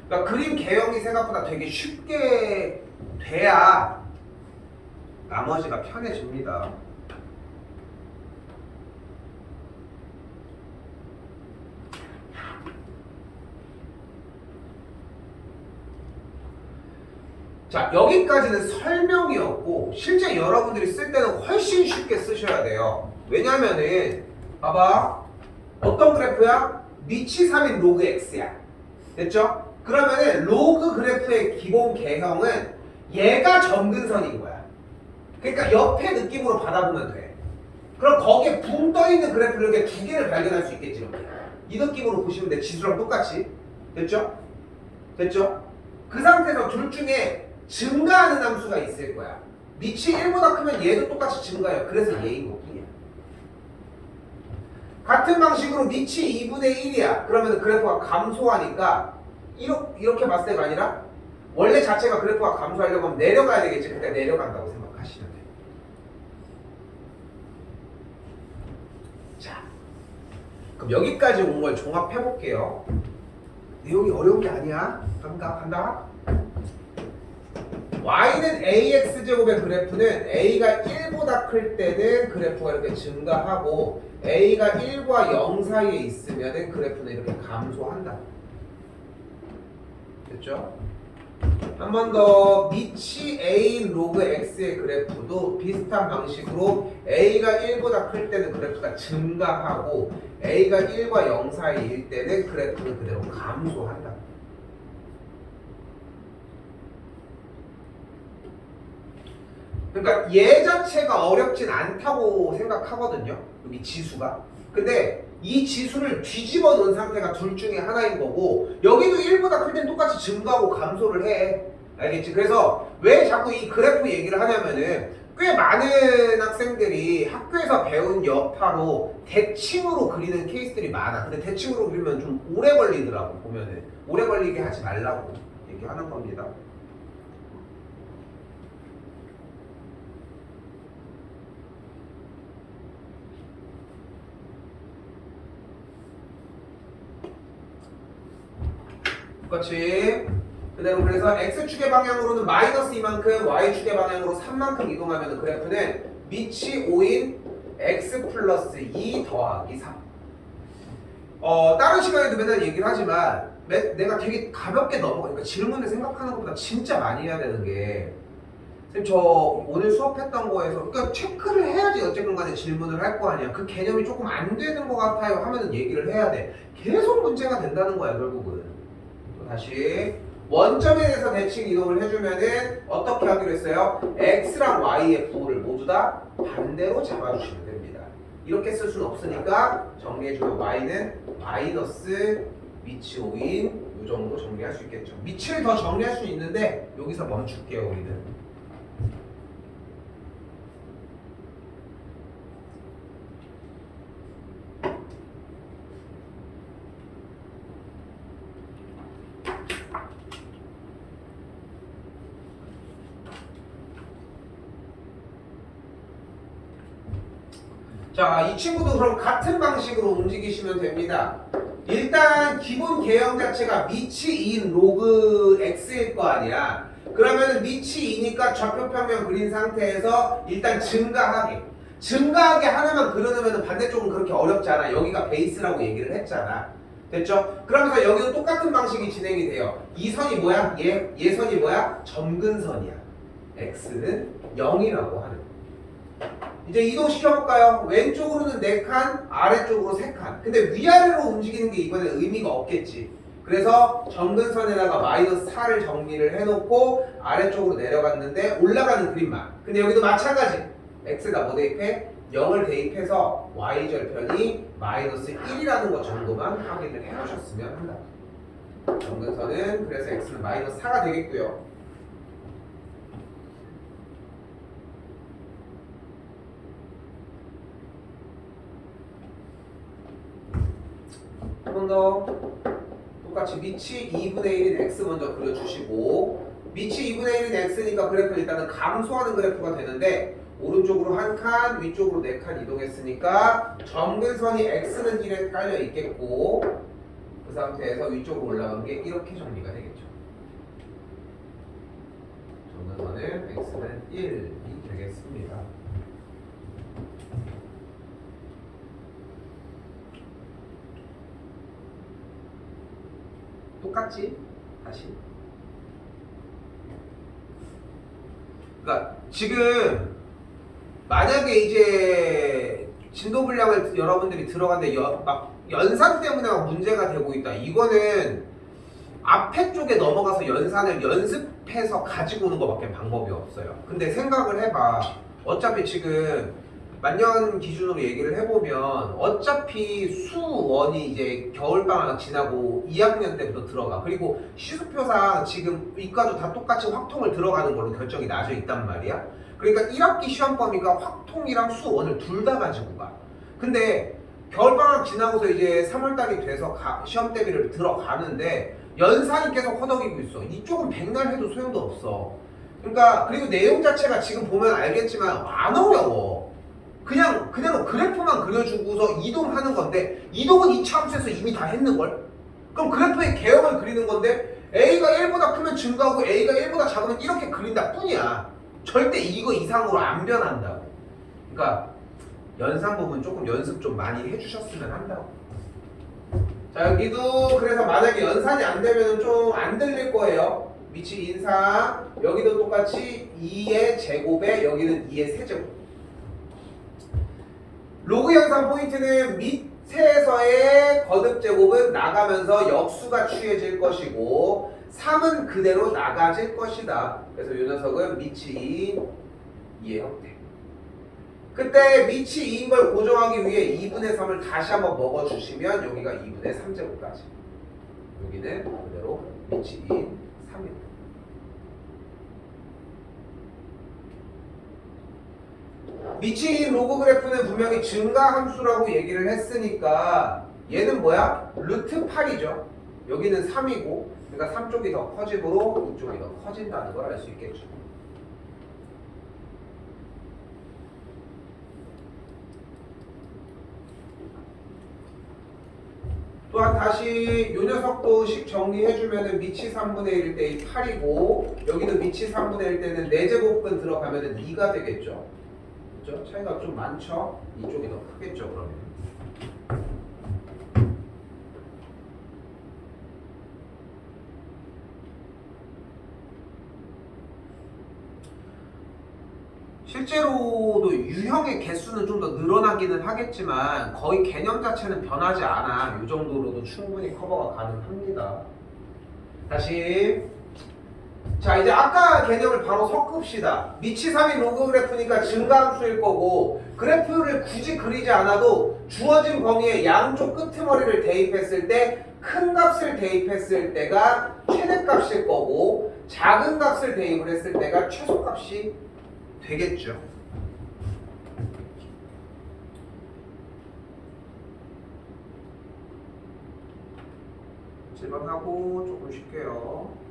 그러니까 그림 개형이 생각보다 되게 쉽게 돼야 나머지가 편해집니다. 자, 여기까지는 설명이었고 실제 여러분들이 쓸 때는 훨씬 쉽게 쓰셔야 돼요. 왜냐면은 봐봐. 어떤 그래프야? 밑이 3인 로그 x야. 됐죠? 그러면은 로그 그래프의 기본 개형은 얘가 정근선인 거야. 그러니까 옆에 느낌으로 받아보면 돼. 그럼 거기에 붕 떠있는 그래프를 이렇게 두 개를 발견할 수 있겠지. 이렇게. 이 느낌으로 보시면 돼. 지수랑 똑같이. 됐죠? 됐죠? 그 상태에서 둘 중에 증가하는 함수가 있을 거야. 밑이 1보다 크면 얘도 똑같이 증가해요. 그래서 얘인 것뿐이야. 같은 방식으로 밑이 2분의 1이야. 그러면 그래프가 감소하니까 이렇게 봤을 때가 아니라 원래 자체가 그래프가 감소하려고 하면 내려가야 되겠지. 그때 내려간다고 생각하시면 돼요. 자, 그럼 여기까지 온 걸 종합해 볼게요. 내용이 어려운 게 아니야. 간다. y는 ax제곱의 그래프는 a가 1보다 클 때는 그래프가 이렇게 증가하고 a가 1과 0 사이에 있으면 그래프는 이렇게 감소한다. 됐죠? 한 번 더 밑이 a인 로그 x의 그래프도 비슷한 방식으로 a가 1보다 클 때는 그래프가 증가하고 a가 1과 0 사이일 때는 그래프는 그대로 감소한다. 그러니까 얘 자체가 어렵진 않다고 생각하거든요. 여기 지수가. 근데 이 지수를 뒤집어 놓은 상태가 둘 중에 하나인 거고 여기도 1보다 클 땐 똑같이 증가하고 감소를 해. 알겠지? 그래서 왜 자꾸 이 그래프 얘기를 하냐면은 꽤 많은 학생들이 학교에서 배운 여파로 대칭으로 그리는 케이스들이 많아. 근데 대칭으로 그리면 좀 오래 걸리더라고. 보면은 오래 걸리게 하지 말라고 얘기하는 겁니다. 똑같이 그대로 그래서 x축의 방향으로는 마이너스 이만큼 y축의 방향으로 3만큼 이동하면 그래프는 밑이 5인 x 플러스 2 더하기 3 다른 시간에도 맨날 얘기를 하지만 내가 되게 가볍게 넘어가니까 질문을 생각하는 것보다 진짜 많이 해야 되는 게 선생님 저 오늘 수업했던 거에서 그러니까 체크를 해야지 어쨌든 간에 질문을 할 거 아니야. 그 개념이 조금 안 되는 것 같아요 하면은 얘기를 해야 돼. 계속 문제가 된다는 거야 결국은. 다시 원점에 대해서 대칭 이동을 해주면은 어떻게 하기로 했어요? x랑 y의 부호를 모두 다 반대로 잡아주시면 됩니다. 이렇게 쓸 수는 없으니까 정리해주면 y는 마이너스 밑이 5인 이 정도로 정리할 수 있겠죠. 밑을 더 정리할 수 있는데 여기서 멈출게요 우리는. 자, 이 친구도 그럼 같은 방식으로 움직이시면 됩니다. 일단 기본 개형 자체가 밑이 2인 로그 x일 거 아니야. 그러면은 밑이 2니까 좌표평면 그린 상태에서 일단 증가하게 하나만 그려놓으면 반대쪽은 그렇게 어렵지 않아. 여기가 베이스라고 얘기를 했잖아. 됐죠? 그러면서 여기도 똑같은 방식이 진행이 돼요. 이 선이 뭐야? 얘 선이 뭐야? 점근선이야. x는 0이라고 하는 거. 이제 이동시켜볼까요? 왼쪽으로는 4칸, 아래쪽으로 3칸. 근데 위아래로 움직이는 게 이번에 의미가 없겠지. 그래서 점근선에다가 마이너스 4를 정리를 해놓고 아래쪽으로 내려갔는데 올라가는 그림만. 근데 여기도 마찬가지. x에다 뭐 대입해? 0을 대입해서 y절편이 마이너스 1이라는 것 정도만 확인을 해놓으셨으면 한다. 점근선은 그래서 x는 마이너스 4가 되겠고요. 한 번 더 똑같이 밑이 2분의 1인 x 먼저 그려주시고 밑이 2분의 1인 x니까 그래프 일단은 감소하는 그래프가 되는데 오른쪽으로 1칸 위쪽으로 4칸 이동했으니까 점근선이 x는 1에 깔려 있겠고 그 상태에서 위쪽으로 올라간 게 이렇게 정리가 되겠죠. 점근선은 x는 1이 되겠습니다. 똑같지? 다시. 그러니까 지금 만약에 이제 진도 분량을 여러분들이 들어갔는데 막 연산 때문에 막 문제가 되고 있다. 이거는 앞에 쪽에 넘어가서 연산을 연습해서 가지고 오는 것밖에 방법이 없어요. 근데 생각을 해봐. 어차피 지금 만년 기준으로 얘기를 해보면 어차피 수원이 이제 겨울방학 지나고 2학년 때부터 들어가. 그리고 시수표상 지금 이과도 다 똑같이 확통을 들어가는 걸로 결정이 나져 있단 말이야. 그러니까 1학기 시험 범위가 확통이랑 수원을 둘 다 가지고 가. 근데 겨울방학 지나고서 이제 3월달이 돼서 시험 대비를 들어가는데 연산이 계속 허덕이고 있어. 이쪽은 백날 해도 소용도 없어. 그러니까 그리고 내용 자체가 지금 보면 알겠지만 안 어려워. 그냥 그래프만 그려주고서 이동하는 건데 이동은 이차 함수에서 이미 다 했는걸? 그럼 그래프의 개형을 그리는 건데 A가 1보다 크면 증가하고 A가 1보다 작으면 이렇게 그린다 뿐이야. 절대 이거 이상으로 안 변한다고. 그러니까 연산 부분 조금 연습 좀 많이 해주셨으면 한다고. 자, 여기도 그래서 만약에 연산이 안 되면 좀 안 들릴 거예요. 밑이 인상 여기도 똑같이 2의 제곱에 여기는 2의 세제곱. 로그 연산 포인트는 밑에서의 거듭 제곱은 나가면서 역수가 취해질 것이고 3은 그대로 나가질 것이다. 그래서 이 녀석은 밑이 2의 형태. 그때 밑이 2인 걸 고정하기 위해 2분의 3을 다시 한번 먹어주시면 여기가 2분의 3제곱까지. 여기는 그대로 밑이 2인 3입니다. 밑이 로그 그래프는 분명히 증가 함수라고 얘기를 했으니까 얘는 뭐야? 루트 8이죠. 여기는 3이고 그러니까 3쪽이 더 커지므로 이쪽이 더 커진다는 걸 알 수 있겠죠. 또한 다시 이 녀석도 식 정리해주면은 밑이 3분의 1일 때 이 8이고 여기도 밑이 3분의 1 때는 4제곱근 들어가면은 2가 되겠죠. 그렇죠? 차이가 좀 많죠? 이쪽이 더 크겠죠, 그러면. 실제로도 유형의 개수는 좀 더 늘어나기는 하겠지만 거의 개념 자체는 변하지 않아. 이 정도로도 충분히 커버가 가능합니다. 다시 자, 이제 아까 개념을 바로 섞읍시다. 미치삼이 로그 그래프니까 증가함수일 거고, 그래프를 굳이 그리지 않아도 주어진 범위에 양쪽 끄트머리를 대입했을 때 큰 값을 대입했을 때가 최대값일 거고, 작은 값을 대입을 했을 때가 최소값이 되겠죠. 질문하고 조금 쉴게요.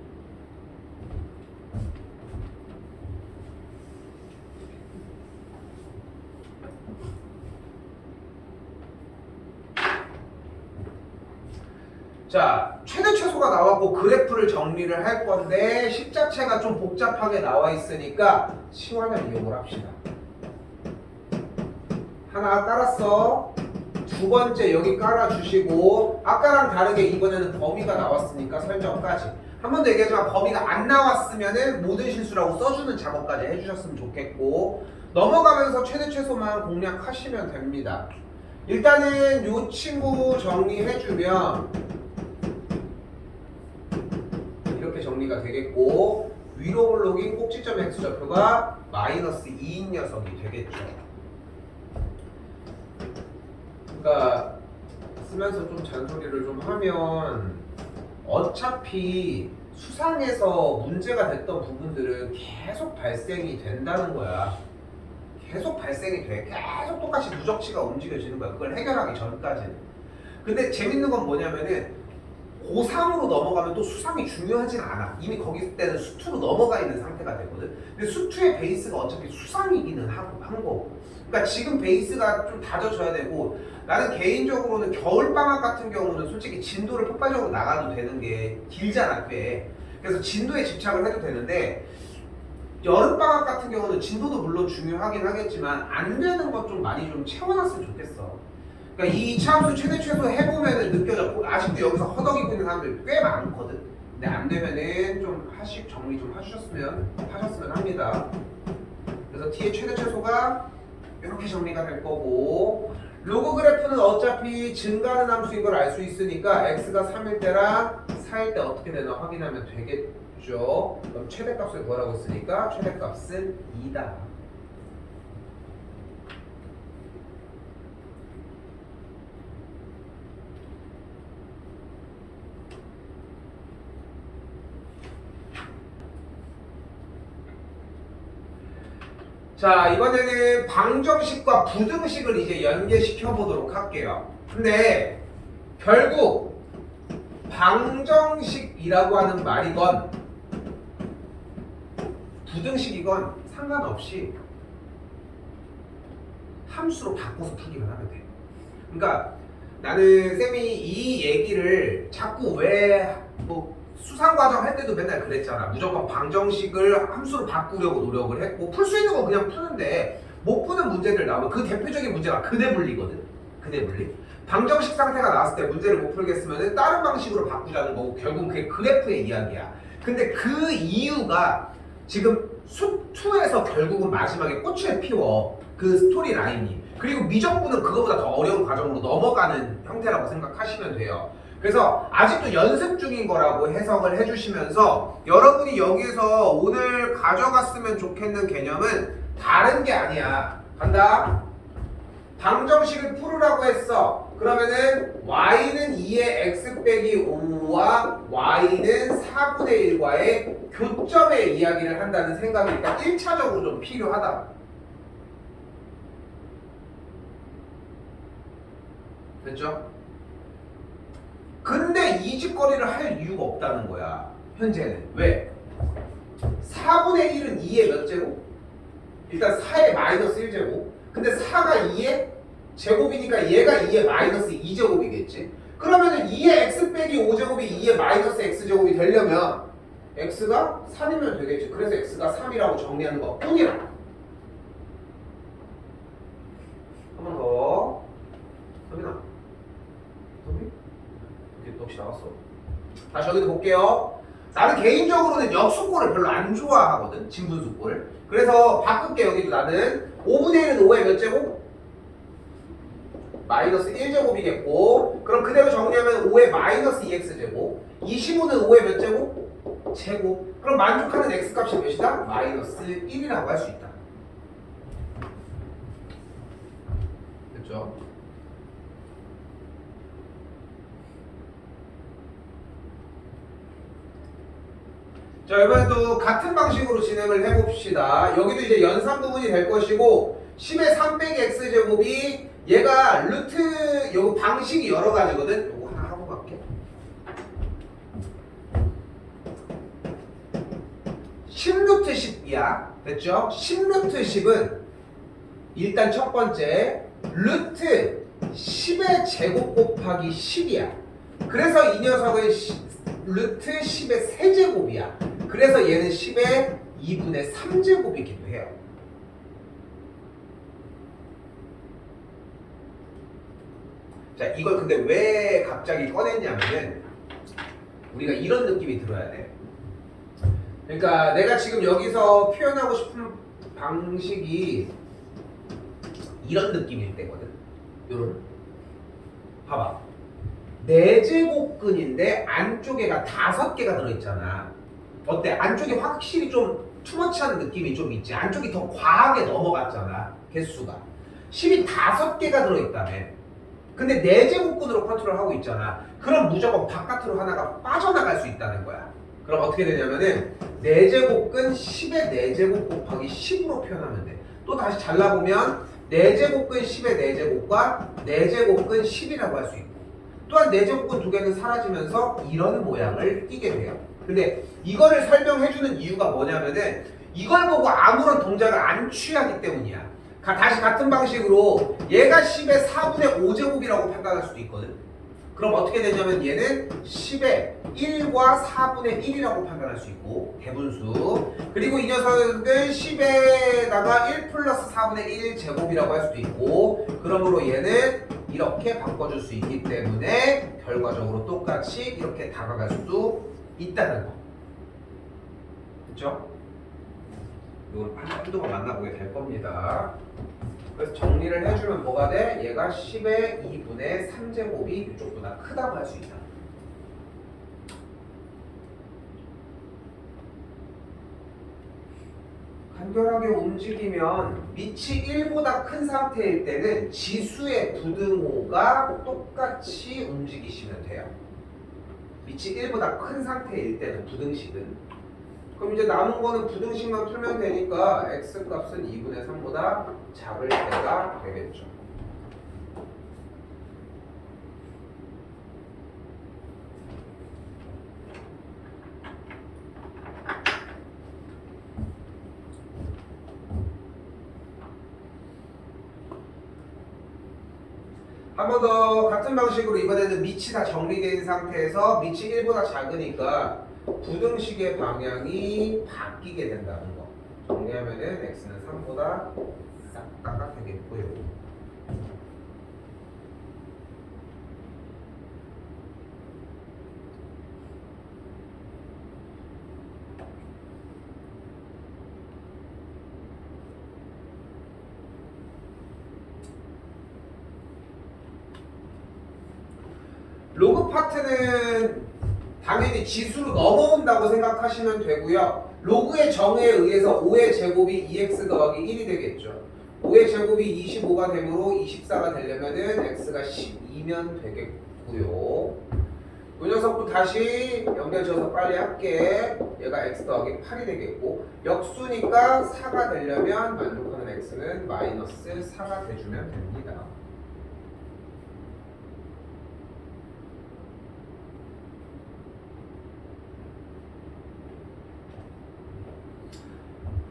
자, 최대 최소가 나왔고 그래프를 정리를 할 건데 식 자체가 좀 복잡하게 나와 있으니까 시환을 이용을 합시다. 하나 깔았어. 두 번째 여기 깔아주시고 아까랑 다르게 이번에는 범위가 나왔으니까 설정까지. 한 번 더 얘기하지만 범위가 안 나왔으면은 모든 실수라고 써주는 작업까지 해주셨으면 좋겠고, 넘어가면서 최대 최소만 공략하시면 됩니다. 일단은 이 친구 정리해주면 이렇게 정리가 되겠고, 위로 블록인 꼭지점 x좌표가 마이너스 2인 녀석이 되겠죠. 그러니까 쓰면서 좀 잔소리를 좀 하면 어차피 수상에서 문제가 됐던 부분들은 계속 발생이 된다는 거야. 계속 발생이 돼. 계속 똑같이 누적치가 움직여지는 거야. 그걸 해결하기 전까지는. 근데 재밌는 건 뭐냐면은 고3으로 넘어가면 또 수상이 중요하진 않아. 이미 거기 때는 수투로 넘어가 있는 상태가 되거든. 근데 수투의 베이스가 어차피 수상이기는 한 거고. 그러니까 지금 베이스가 좀 다져져야 되고, 나는 개인적으로는 겨울방학 같은 경우는 솔직히 진도를 폭발적으로 나가도 되는 게 길잖아, 꽤. 그래서 진도에 집착을 해도 되는데, 여름방학 같은 경우는 진도도 물론 중요하긴 하겠지만 안 되는 것 좀 많이 좀 채워놨으면 좋겠어. 그러니까 이 이차함수 최대 최소 해보면은 느껴졌고, 아직도 여기서 허덕이고 있는 사람들 꽤 많거든. 근데 안 되면은 좀 하식 정리 좀 하셨으면 합니다. 그래서 t의 최대 최소가 이렇게 정리가 될 거고, 로그 그래프는 어차피 증가하는 함수인 걸 알 수 있으니까 x가 3일 때랑 4일 때 어떻게 되나 확인하면 되겠죠. 그럼 최대값을 구하라고 했으니까 최대값은 2다. 자, 이번에는 방정식과 부등식을 이제 연계시켜 보도록 할게요. 근데 결국 방정식이라고 하는 말이건 부등식이건 상관없이 함수로 바꿔서 풀기만 하면 돼. 그러니까 나는 쌤이 이 얘기를 자꾸 수상과정 할 때도 맨날 그랬잖아. 무조건 방정식을 함수로 바꾸려고 노력을 했고, 풀 수 있는 건 그냥 푸는데 못 푸는 문제들 나오면 그 대표적인 문제가 근해분리거든. 근해분리. 방정식 상태가 나왔을 때 문제를 못 풀겠으면 다른 방식으로 바꾸자는 거고, 결국 그게 그래프의 이야기야. 근데 그 이유가 지금 수2에서 결국은 마지막에 꽃을 피워. 그 스토리 라인이. 그리고 미적분은 그거보다 더 어려운 과정으로 넘어가는 형태라고 생각하시면 돼요. 그래서 아직도 연습 중인 거라고 해석을 해주시면서, 여러분이 여기서 오늘 가져갔으면 좋겠는 개념은 다른 게 아니야. 간다. 방정식을 풀으라고 했어. 그러면은 y는 2의 x 빼기 5와 y는 4분의 1과의 교점의 이야기를 한다는 생각이 일단 1차적으로 좀 필요하다. 됐죠? 근데 이 짓거리를 할 이유가 없다는 거야, 현재는. 왜? 4분의 1은 2의 몇 제곱? 일단 4의 마이너스 1제곱. 근데 4가 2의 제곱이니까 얘가 2의 마이너스 2제곱이겠지. 그러면은 2의 x 빼기 5제곱이 2의 마이너스 x제곱이 되려면 x가 3이면 되겠지. 그래서 x가 3이라고 정리하는 것 뿐이야. 한 번 더. 서빈아. 역시 나왔어. 다시 여기도 볼게요. 나는 개인적으로는 역수꼴을 별로 안 좋아하거든. 진분수꼴. 그래서 바꿀게. 여기도 나는 5분의 1은 5의 몇 제곱? 마이너스 1제곱이겠고, 그럼 그대로 정리하면 5의 마이너스 2x제곱, 25는 5의 몇 제곱? 제곱. 그럼 만족하는 x값이 몇이다? 마이너스 1이라고 할 수 있다. 됐죠? 자, 이번에도 같은 방식으로 진행을 해봅시다. 여기도 이제 연산 부분이 될 것이고 10의 3 빼기 x제곱이 얘가 루트 요 방식이 여러 가지거든. 요거 하나 하고 갈게. 10루트 10이야. 됐죠? 10루트 10은 일단 첫 번째 루트 10의 제곱 곱하기 10이야. 그래서 이 녀석은 루트 10의 세제곱이야. 그래서 얘는 10의 2분의 3제곱이기도 해요. 자, 이걸 근데 왜 갑자기 꺼냈냐면은 우리가 이런 느낌이 들어야 돼. 그러니까 내가 지금 여기서 표현하고 싶은 방식이 이런 느낌일 때거든. 요런. 봐봐. 4제곱근인데 안쪽에가 5개가 들어있잖아. 어때? 안쪽이 확실히 좀 투머치한 느낌이 좀 있지. 안쪽이 더 과하게 넘어갔잖아. 개수가. 10이 5개가 들어있다며. 근데 4제곱근으로 컨트롤하고 있잖아. 그럼 무조건 바깥으로 하나가 빠져나갈 수 있다는 거야. 그럼 어떻게 되냐면은 4제곱근 10의 4제곱 곱하기 10으로 표현하면 돼. 또 다시 잘라보면 4제곱근 10의 4제곱과 4제곱근 10이라고 할 수 있고, 또한 4제곱근 2개는 사라지면서 이런 모양을 띠게 돼요. 근데 이거를 설명해주는 이유가 뭐냐면은 이걸 보고 아무런 동작을 안 취하기 때문이야. 다시 같은 방식으로 얘가 10의 4분의 5제곱이라고 판단할 수도 있거든. 그럼 어떻게 되냐면 얘는 10의 1과 4분의 1이라고 판단할 수 있고, 대분수. 그리고 이 녀석은 10에다가 1 플러스 4분의 1 제곱이라고 할 수도 있고, 그러므로 얘는 이렇게 바꿔줄 수 있기 때문에 결과적으로 똑같이 이렇게 다가갈 수 있다는 거. 그쵸? 이걸 한두번 만나보게 될 겁니다. 그래서 정리를 해주면 뭐가 돼? 얘가 10의 2분의 3제곱이 이쪽보다 크다고 할 수 있다. 간결하게 움직이면 밑이 1보다 큰 상태일 때는 지수의 부등호가 똑같이 움직이시면 돼요. 밑이 1보다 큰 상태일 때는 부등식은. 그럼 이제 남은 거는 부등식만 풀면 되니까 x값은 2분의 3보다 작을 때가 되겠죠. 한 번 더 같은 방식으로 이번에는 밑이 다 정리된 상태에서 밑이 1보다 작으니까 부등식의 방향이 바뀌게 된다는 거. 정리하면은 x는 3보다 싹 깎아되겠고요. 로그 파트는 당연히 지수로 넘어온다고 생각하시면 되고요. 로그의 정의에 의해서 5의 제곱이 2x 더하기 1이 되겠죠. 5의 제곱이 25가 되므로 24가 되려면은 x가 12면 되겠고요. 이 녀석도 다시 연결지어서 빨리 할게. 얘가 x 더하기 8이 되겠고, 역수니까 4가 되려면 만족하는 x는 마이너스 4가 돼주면 됩니다.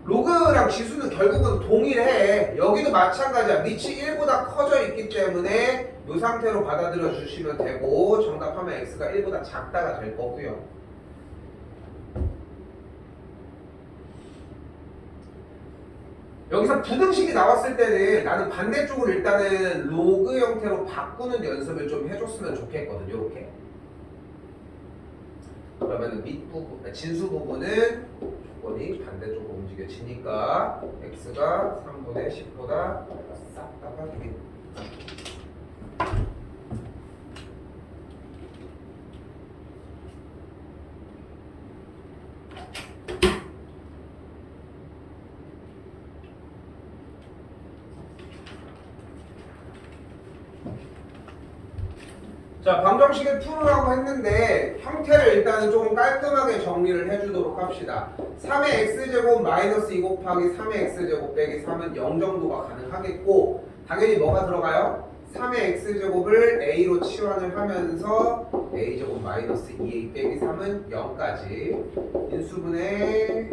로그랑 지수는 결국은 동일해. 여기도 마찬가지야. 밑이 1보다 커져 있기 때문에 이 상태로 받아들여 주시면 되고, 정답하면 x가 1보다 작다가 될 거고요. 여기서 부등식이 나왔을 때는 나는 반대쪽으로 일단은 로그 형태로 바꾸는 연습을 좀 해줬으면 좋겠거든. 요렇게. 그러면은 밑부분, 진수 부분은 조건이 반대쪽으로 움직여지니까 x가 3분의 10보다 싹 깎아주겠다. 자, 방정식을 풀으라고 했는데 형태를 일단은 조금 깔끔하게 정리를 해주도록 합시다. 3의 x제곱 마이너스 2 곱하기 3의 x제곱 빼기 3은 0 정도가 가능하겠고 당연히 뭐가 들어가요? 3의 x제곱을 a로 치환을 하면서 a제곱 마이너스 2a 빼기 3은 0까지 인수분해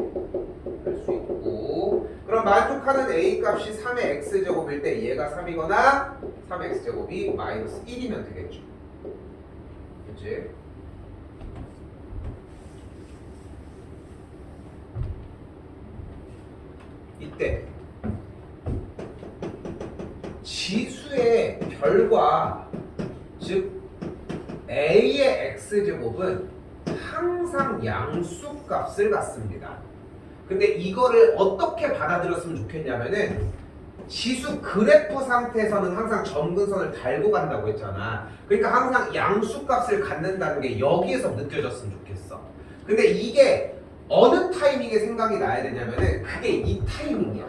할 수 있고 그럼 만족하는 a 값이 3의 x제곱일 때 얘가 3이거나 3의 x제곱이 마이너스 1이면 되겠죠. 그치? 이때 지수의 별과 즉 a의 x제곱은 항상 양수값을 갖습니다. 근데 이거를 어떻게 받아들였으면 좋겠냐면은 지수 그래프 상태에서는 항상 점근선을 달고 간다고 했잖아. 그러니까 항상 양수값을 갖는다는 게 여기에서 느껴졌으면 좋겠어. 근데 이게 어느 타이밍에 생각이 나야 되냐면은 그게 이 타이밍이야.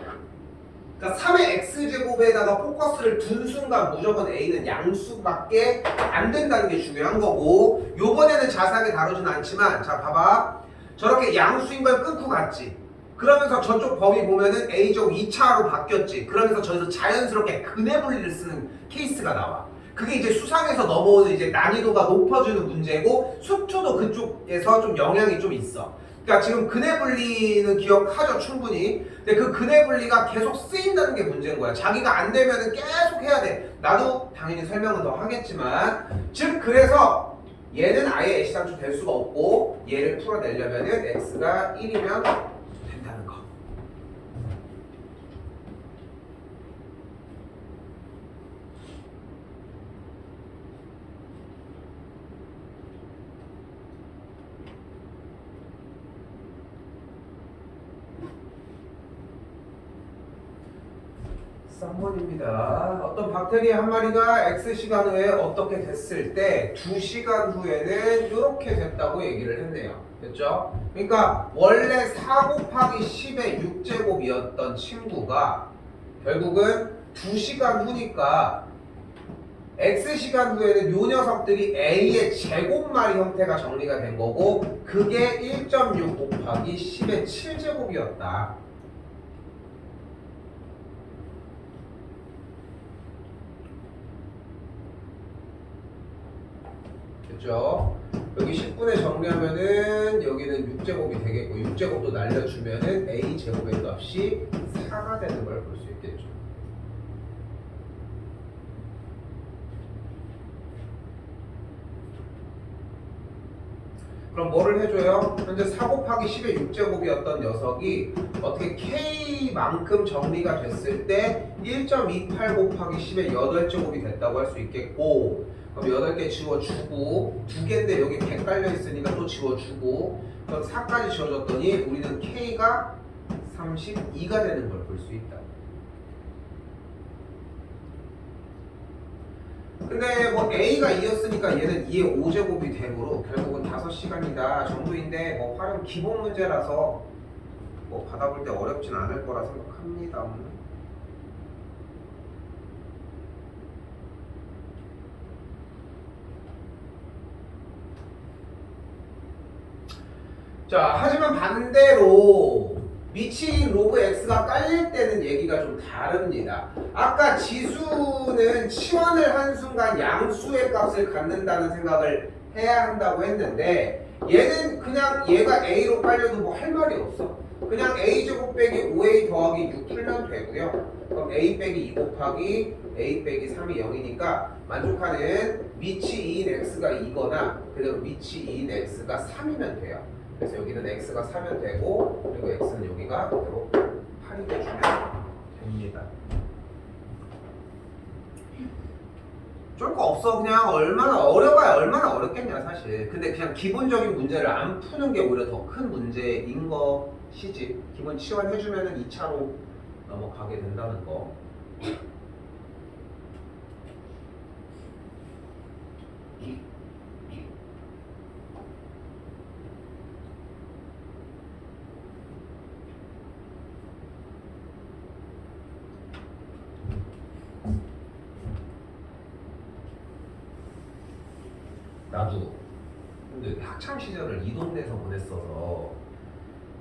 그러니까 3의 x제곱에다가 포커스를 둔 순간 무조건 a는 양수밖에 안 된다는 게 중요한 거고 요번에는 자세하게 다루진 않지만 자 봐봐. 저렇게 양수인 걸 끊고 갔지. 그러면서 저쪽 범위 보면은 a제곱 2차로 바뀌었지. 그러면서 저기서 자연스럽게 근해 분리를 쓰는 케이스가 나와. 그게 이제 수상에서 넘어오는 이제 난이도가 높아지는 문제고 속초도 그쪽에서 좀 영향이 좀 있어. 그러니까 지금 근해 분리는 기억하죠 충분히. 근데 그 근해 분리가 계속 쓰인다는 게 문제인 거야. 자기가 안 되면은 계속 해야 돼. 나도 당연히 설명은 더 하겠지만 즉 그래서 얘는 아예 애시당초 될 수가 없고 얘를 풀어내려면은 x가 1이면 된다는 거. 쌍문입니다. 어떤 박테리아 한 마리가 X시간 후에 어떻게 됐을 때 2시간 후에는 이렇게 됐다고 얘기를 했네요. 됐죠? 그러니까 원래 4 곱하기 10의 6제곱이었던 친구가 결국은 2시간 후니까 X시간 후에는 요 녀석들이 A의 제곱말이 형태가 정리가 된 거고 그게 1.6 곱하기 10의 7제곱이었다. 그죠? 여기 10분의 정리하면은 여기는 6제곱이 되겠고 6제곱도 날려주면은 A제곱의 값이 4가 되는 걸 볼 수 있겠죠. 그럼 뭐를 해줘요? 현재 4 곱하기 10의 6제곱이었던 녀석이 어떻게 K만큼 정리가 됐을 때 1.28 곱하기 10의 8제곱이 됐다고 할 수 있겠고 그럼 8개 지워주고 2개인데 여기 100 깔려있으니까 또 지워주고 그럼 4까지 지워줬더니 우리는 K가 32가 되는 걸 볼 수 있다. 근데 뭐 A가 2였으니까 얘는 2의 5제곱이 되므로 결국은 5시간이다 정도인데 뭐 활용 기본 문제라서 뭐 받아볼 때 어렵진 않을 거라 생각합니다. 자, 하지만 반대로 미치인 로그 x가 깔릴 때는 얘기가 좀 다릅니다. 아까 지수는 치환을 한 순간 양수의 값을 갖는다는 생각을 해야 한다고 했는데 얘는 그냥 얘가 a로 깔려도 뭐 할 말이 없어. 그냥 a제곱 빼기 5a 더하기 6 풀면 되고요. 그럼 a 빼기 2 곱하기 a 빼기 3이 0이니까 만족하는 미치 2인 x가 2거나 그리고 미치 2인 x가 3이면 돼요. 그래서 여기는 x가 3면 되고 그리고 x는 여기가 바로 8이 돼주면 됩니다. 쫄 거 없어. 그냥 얼마나 어려봐야 얼마나 어렵겠냐 사실. 근데 그냥 기본적인 문제를 안 푸는 게 오히려 더 큰 문제인 것이지. 기본 치환해주면은 2차로 넘어가게 된다는 거. 나도 근데 학창 시절을 이 동네에서 보냈어서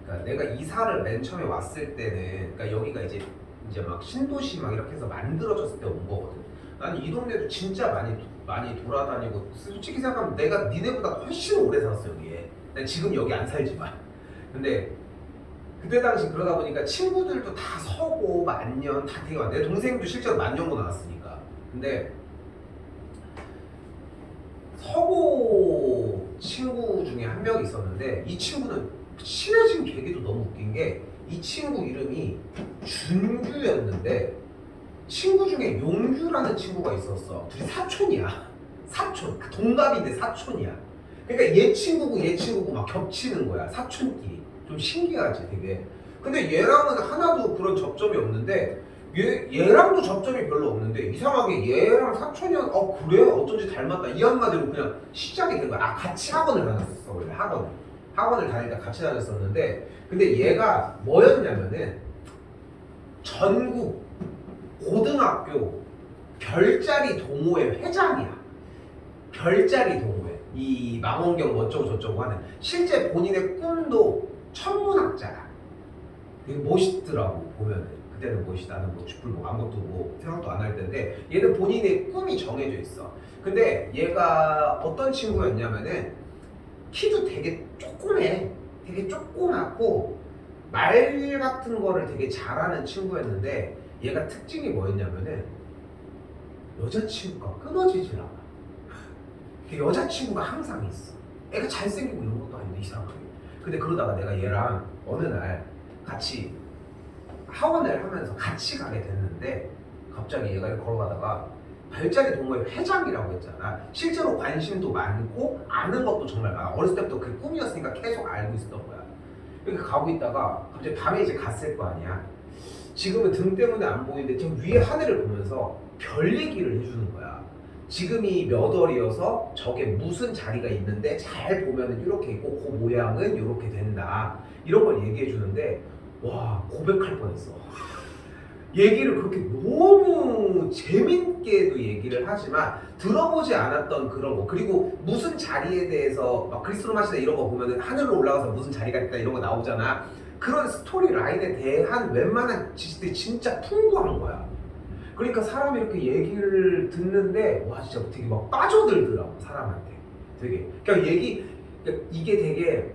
그러니까 내가 이사를 맨 처음에 왔을 때는 그러니까 여기가 이제 막 신도시 막 이렇게 해서 만들어졌을 때 온 거거든. 나는 이 동네도 진짜 많이 돌아다니고 솔직히 생각하면 내가 니네보다 훨씬 오래 살았어 여기에. 난 지금 여기 안 살지만. 근데 그때 당시 그러다 보니까 친구들도 다 서고 만년 다 되게 많아. 내 동생도 실제로 만년고 나왔으니까. 근데 서고 친구 중에 한 명이 있었는데 이 친구는 친해진 계기도 너무 웃긴 게 이 친구 이름이 준규였는데 친구 중에 용규라는 친구가 있었어. 둘이 사촌이야. 사촌. 동갑인데 사촌이야. 그러니까 얘 친구고 막 겹치는 거야. 사촌끼리. 좀 신기하지 되게. 근데 얘랑은 하나도 그런 접점이 없는데 얘랑도 접점이 별로 없는데 이상하게 얘랑 사촌이랑 그래? 어쩐지 닮았다. 이 한마디로 그냥 시작이 된 거야. 같이 학원을 다녔었어. 원래 학원을 다닐 때 같이 다녔었는데 근데 얘가 뭐였냐면은 전국 고등학교 별자리 동호회 회장이야. 별자리 동호회. 이 망원경 어쩌고 저쩌고 하는 실제 본인의 꿈도 천문학자야. 되게 멋있더라고 보면은. 그때는 멋있다. 나는 뭐 쥐뿔 뭐 아무것도 뭐 생각도 안 할 텐데 얘는 본인의 꿈이 정해져 있어. 근데 얘가 어떤 친구였냐면은 키도 되게 조그매. 되게 조그맣고 말 같은 거를 되게 잘하는 친구였는데 얘가 특징이 뭐였냐면은 여자친구가 끊어지질 않아. 그 여자친구가 항상 있어. 애가 잘생기고 이런 것도 아닌데 이상하게. 근데 그러다가 내가 얘랑 어느 날 같이 학원을 하면서 같이 가게 됐는데 갑자기 얘가 걸어가다가 별자리 동호회 회장이라고 했잖아. 실제로 관심도 많고 아는 것도 정말 많아. 어렸을 때부터 그 꿈이었으니까 계속 알고 있었던 거야. 이렇게 가고 있다가 갑자기 밤에 이제 갔을 거 아니야. 지금은 등 때문에 안 보이는데 지금 위에 하늘을 보면서 별 얘기를 해주는 거야. 지금이 몇 월이어서 저게 무슨 자리가 있는데 잘 보면은 이렇게 있고 그 모양은 이렇게 된다. 이런 걸 얘기해 주는데 와 고백할 뻔했어. 얘기를 그렇게 너무 재밌게도 얘기를 하지만 들어보지 않았던 그런 거 그리고 무슨 자리에 대해서 막 그리스 로마시나 이런 거 보면은 하늘로 올라가서 무슨 자리가 있다 이런 거 나오잖아. 그런 스토리 라인에 대한 웬만한 지식들이 진짜 풍부한 거야. 그러니까 사람이 이렇게 얘기를 듣는데 와 진짜 되게 막 빠져들더라고 사람한테. 되게 그러니까 이게 되게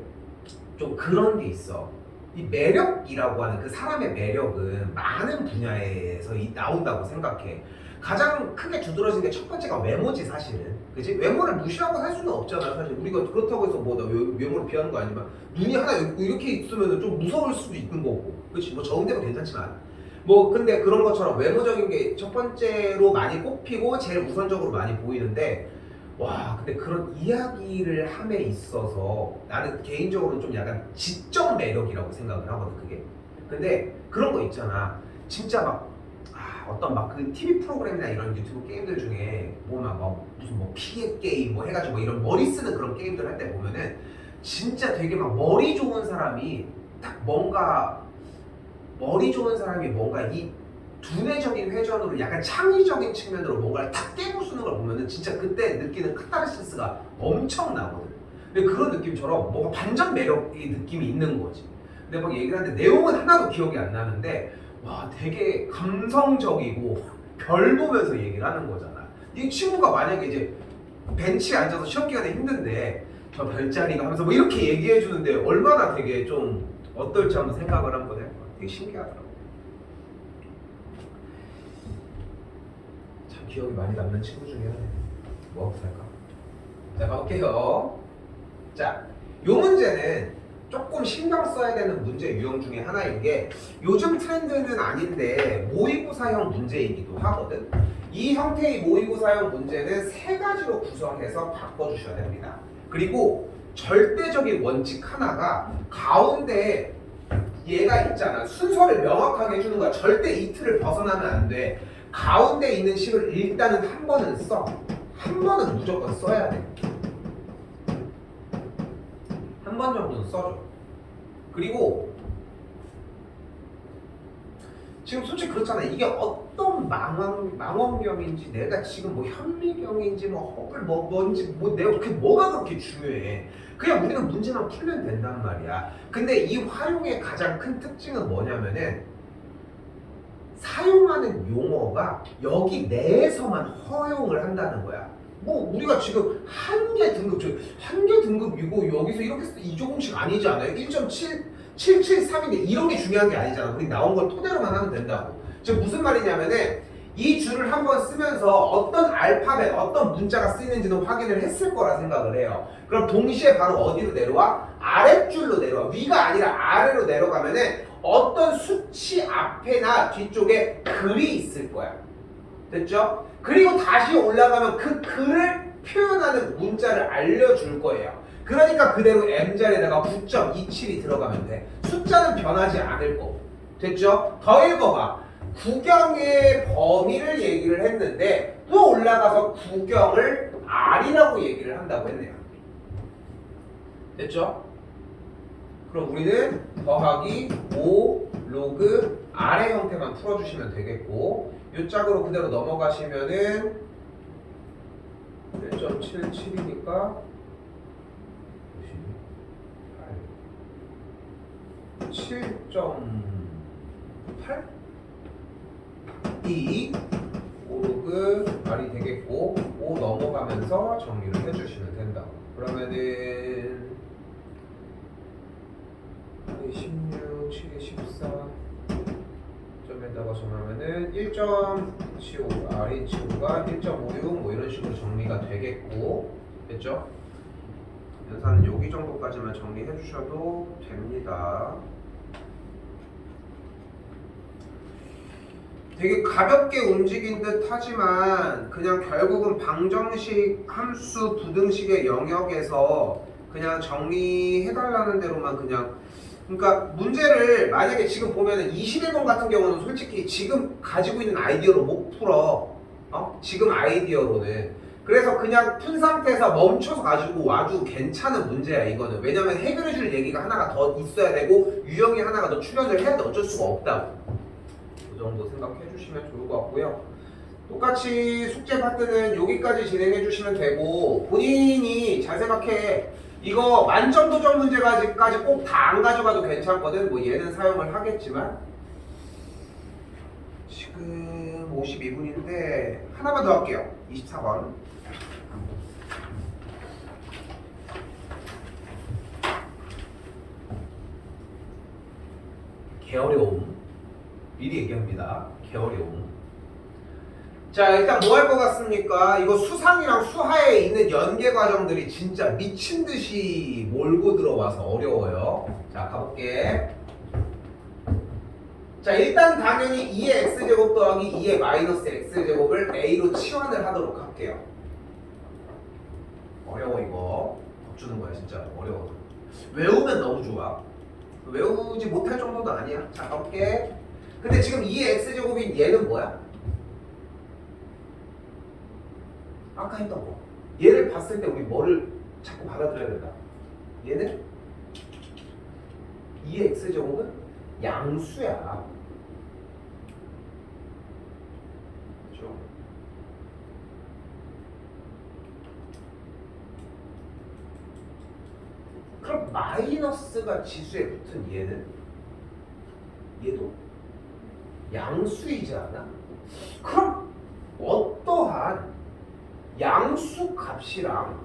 좀 그런 게 있어. 이 매력이라고 하는 그 사람의 매력은 많은 분야에서 나온다고 생각해. 가장 크게 두드러진 게 첫 번째가 외모지 사실은. 그지? 외모를 무시하고 살 수는 없잖아 사실. 우리가 그렇다고 해서 뭐 나 외모를 비하는 거 아니지만 눈이 하나 이렇게 있으면 좀 무서울 수도 있는 거고. 그렇지? 뭐 적응되면 괜찮지만. 뭐 근데 그런 것처럼 외모적인 게 첫 번째로 많이 꼽히고 제일 우선적으로 많이 보이는데 와 근데 그런 이야기를 함에 있어서 나는 개인적으로 좀 약간 지적 매력이라고 생각을 하거든 그게. 근데 그런 거 있잖아 진짜 막 어떤 막 그 TV 프로그램이나 이런 유튜브 게임들 중에 뭐 무슨 뭐 피해 게임 뭐 해가지고 뭐 이런 머리 쓰는 그런 게임들 할 때 보면은 진짜 되게 막 머리 좋은 사람이 딱 뭔가 이 두뇌적인 회전으로 약간 창의적인 측면으로 뭔가를 탁 깨부수는 걸 보면은 진짜 그때 느끼는 카타르시스가 엄청나거든. 근데 그런 느낌처럼 뭔가 반전 매력의 느낌이 있는 거지. 근데 막 얘기를 하는데 내용은 하나도 기억이 안 나는데 와 되게 감성적이고 별 보면서 얘기를 하는 거잖아. 이 친구가 만약에 이제 벤치에 앉아서 시험 기간에 힘든데 저 별자리가 하면서 뭐 이렇게 얘기해 주는데 얼마나 되게 좀 어떨지 한번 생각을 한번 해봐. 되게 신기하더라고. 참 기억이 많이 남는 친구 중에 하나네. 뭐 하고 살까? 자 가볼게요. 자, 요 문제는 조금 신경 써야 되는 문제 유형 중에 하나인 게 요즘 트렌드는 아닌데 모의고사형 문제이기도 하거든. 이 형태의 모의고사형 문제는 세 가지로 구성해서 바꿔주셔야 됩니다. 그리고 절대적인 원칙 하나가 가운데 얘가 있잖아. 순서를 명확하게 해주는 거야. 절대 이 틀을 벗어나면 안 돼. 가운데 있는 식을 일단은 한 번은 써. 한 번은 무조건 써야 돼. 한 번 정도는 써줘. 그리고 지금 솔직히 그렇잖아. 이게 어떤 어떤 망원경인지 내가 지금 뭐 현미경인지 뭐 허블 뭔지 뭐 내가 뭐가 그렇게 중요해. 그냥 우리는 문제만 풀면 된단 말이야. 근데 이 활용의 가장 큰 특징은 뭐냐면은 사용하는 용어가 여기 내에서만 허용을 한다는 거야. 뭐 우리가 지금 한계 등급이고 여기서 이렇게 써도 2조 공식 아니지 않아요? 1.773인데 이런 게 중요한 게 아니잖아. 우리 나온 걸 토대로만 하면 된다고. 즉 무슨 말이냐면은 이 줄을 한번 쓰면서 어떤 알파벳, 어떤 문자가 쓰이는지는 확인을 했을 거라 생각을 해요. 그럼 동시에 바로 어디로 내려와? 아랫줄로 내려와. 위가 아니라 아래로 내려가면은 어떤 수치 앞에나 뒤쪽에 글이 있을 거야. 됐죠? 그리고 다시 올라가면 그 글을 표현하는 문자를 알려줄 거예요. 그러니까 그대로 M자리에다가 9.27이 들어가면 돼. 숫자는 변하지 않을 거고. 됐죠? 더 읽어봐. 구경의 범위를 얘기를 했는데 또 올라가서 구경을 R이라고 얘기를 한다고 했네요. 됐죠? 그럼 우리는 더하기 5 로그 R의 형태만 풀어주시면 되겠고 이 짝으로 그대로 넘어가시면은 1.77이니까 7.8 2 5로그 R이 되겠고 5 넘어가면서 정리를 해주시면 된다고. 그러면은 16, 7에 14 점에다가 정하면은 1.75 R인 친구가 1.56 뭐 이런 식으로 정리가 되겠고 됐죠? 연산은 여기 정도까지만 정리해 주셔도 됩니다. 되게 가볍게 움직인 듯 하지만 그냥 결국은 방정식, 함수, 부등식의 영역에서 그냥 정리해달라는 대로만 그냥 그러니까 문제를 만약에 지금 보면은 21번 같은 경우는 솔직히 지금 가지고 있는 아이디어로 못 풀어. 지금 아이디어로는. 그래서 그냥 푼 상태에서 멈춰서 가지고 와도 괜찮은 문제야 이거는. 왜냐면 해결해줄 얘기가 하나가 더 있어야 되고 유형이 하나가 더 출연을 해야 돼. 어쩔 수가 없다고. 그 정도 생각해 주시면 좋을 것 같고요. 똑같이 숙제 파트는 여기까지 진행해 주시면 되고 본인이 잘 생각해. 이거 만점 도전 문제까지 꼭 다 안 가져가도 괜찮거든. 뭐 얘는 사용을 하겠지만 지금 52분인데 하나만 더 할게요. 24번. 개어려움. 미리 얘기합니다. 개어려움. 자 일단 뭐 할 것 같습니까? 이거 수상이랑 수하에 있는 연계 과정들이 진짜 미친듯이 몰고 들어와서 어려워요. 자 가볼게. 자 일단 당연히 2의 x제곱 더하기 2의 마이너스 x제곱을 a로 치환을 하도록 할게요. 어려워 이거. 겁주는 거야 진짜 어려워. 외우면 너무 좋아. 외우지 못할 정도도 아니야. 자 가볼게. 근데 지금 2의 x제곱인 얘는 뭐야? 아까 했던 거. 얘를 봤을 때 우리 뭐를 자꾸 받아들여야 된다. 얘는 2의 x제곱은 양수야. 그렇죠? 그럼 마이너스가 지수에 붙은 얘도 양수이지 않아? 그럼 어떠한 양수 값이랑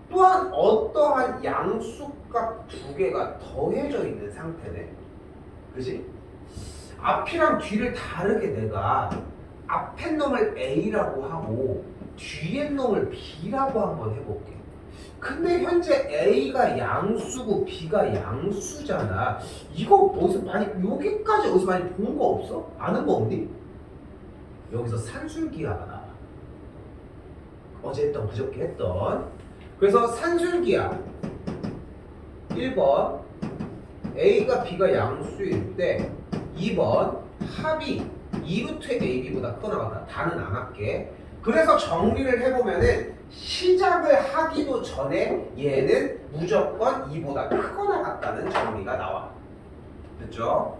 또한 어떠한 양수 값 두 개가 더해져 있는 상태네. 그지? 앞이랑 뒤를 다르게 내가 앞에 놈을 A라고 하고 뒤에 놈을 B라고 한번 해볼게. 근데 현재 A가 양수고 B가 양수잖아. 이거 어디서 많이 여기까지 어디서 많이 본 거 없어? 아는 거 없니? 여기서 산술기하가 나와. 어제 했던 그저께 했던. 그래서 산술기하 1번 A가 B가 양수일 때 2번 합이 2루트 AB보다 크거나 다는 안 할게. 그래서 정리를 해보면은 시작을 하기도 전에 얘는 무조건 2보다 크거나 같다는 정리가 나와. 됐죠?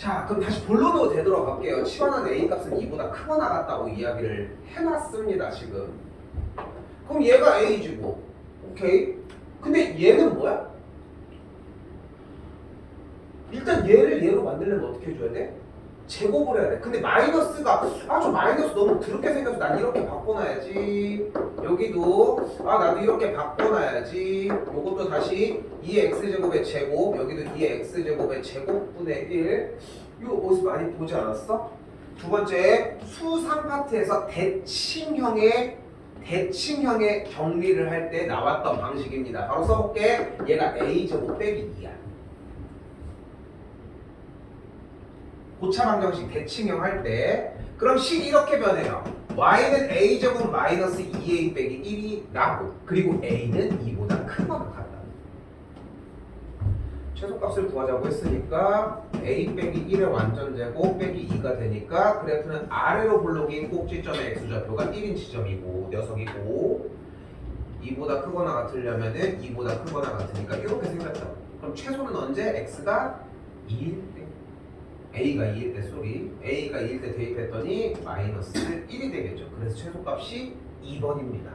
자, 그럼 다시 본론으로 되돌아갈게요. 치환한 A 값은 2보다 크거나 같다고 이야기를 해놨습니다, 지금. 그럼 얘가 A지고, 오케이? 근데 얘는 뭐야? 일단 얘를 얘로 만들려면 어떻게 해줘야 돼? 제곱을 해야 돼. 근데 마이너스가 저 마이너스 너무 더럽게 생겨서 난 이렇게 바꿔놔야지. 여기도 나도 이렇게 바꿔놔야지. 요것도 다시 2x제곱의 제곱, 여기도 2x제곱의 제곱분의 1. 이거 어디서 많이 보지 않았어? 두 번째 수상 파트에서 대칭형의 정리를 할 때 나왔던 방식입니다. 바로 써볼게. 얘가 a제곱 빼기 2야. 고차 방정식 대칭형 할 때 그럼 식이 이렇게 변해요. y는 a제곱 마이너스 2a 빼기 1이 나고 그리고 a는 2보다 크거나 같다. 최소값을 구하자고 했으니까 a 빼기 1의 완전제곱 빼기 2가 되니까 그래프는 아래로 블록인 꼭지점의 x좌표가 1인 지점이고 녀석이고 2보다 크거나 같으려면은 2보다 크거나 같으니까 이렇게 생겼다. 그럼 최소는 언제? x가 2일 때 a가 2일 때 a가 2일 때 대입했더니 마이너스 1이 되겠죠. 그래서 최소값이 2번입니다.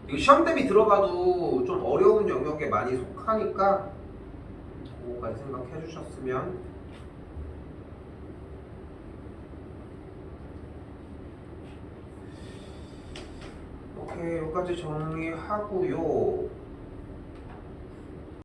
이거 시험 대비 들어가도 좀 어려운 영역에 많이 속하니까 그거까지 생각해 주셨으면. 오케이, 여기까지 정리하고요.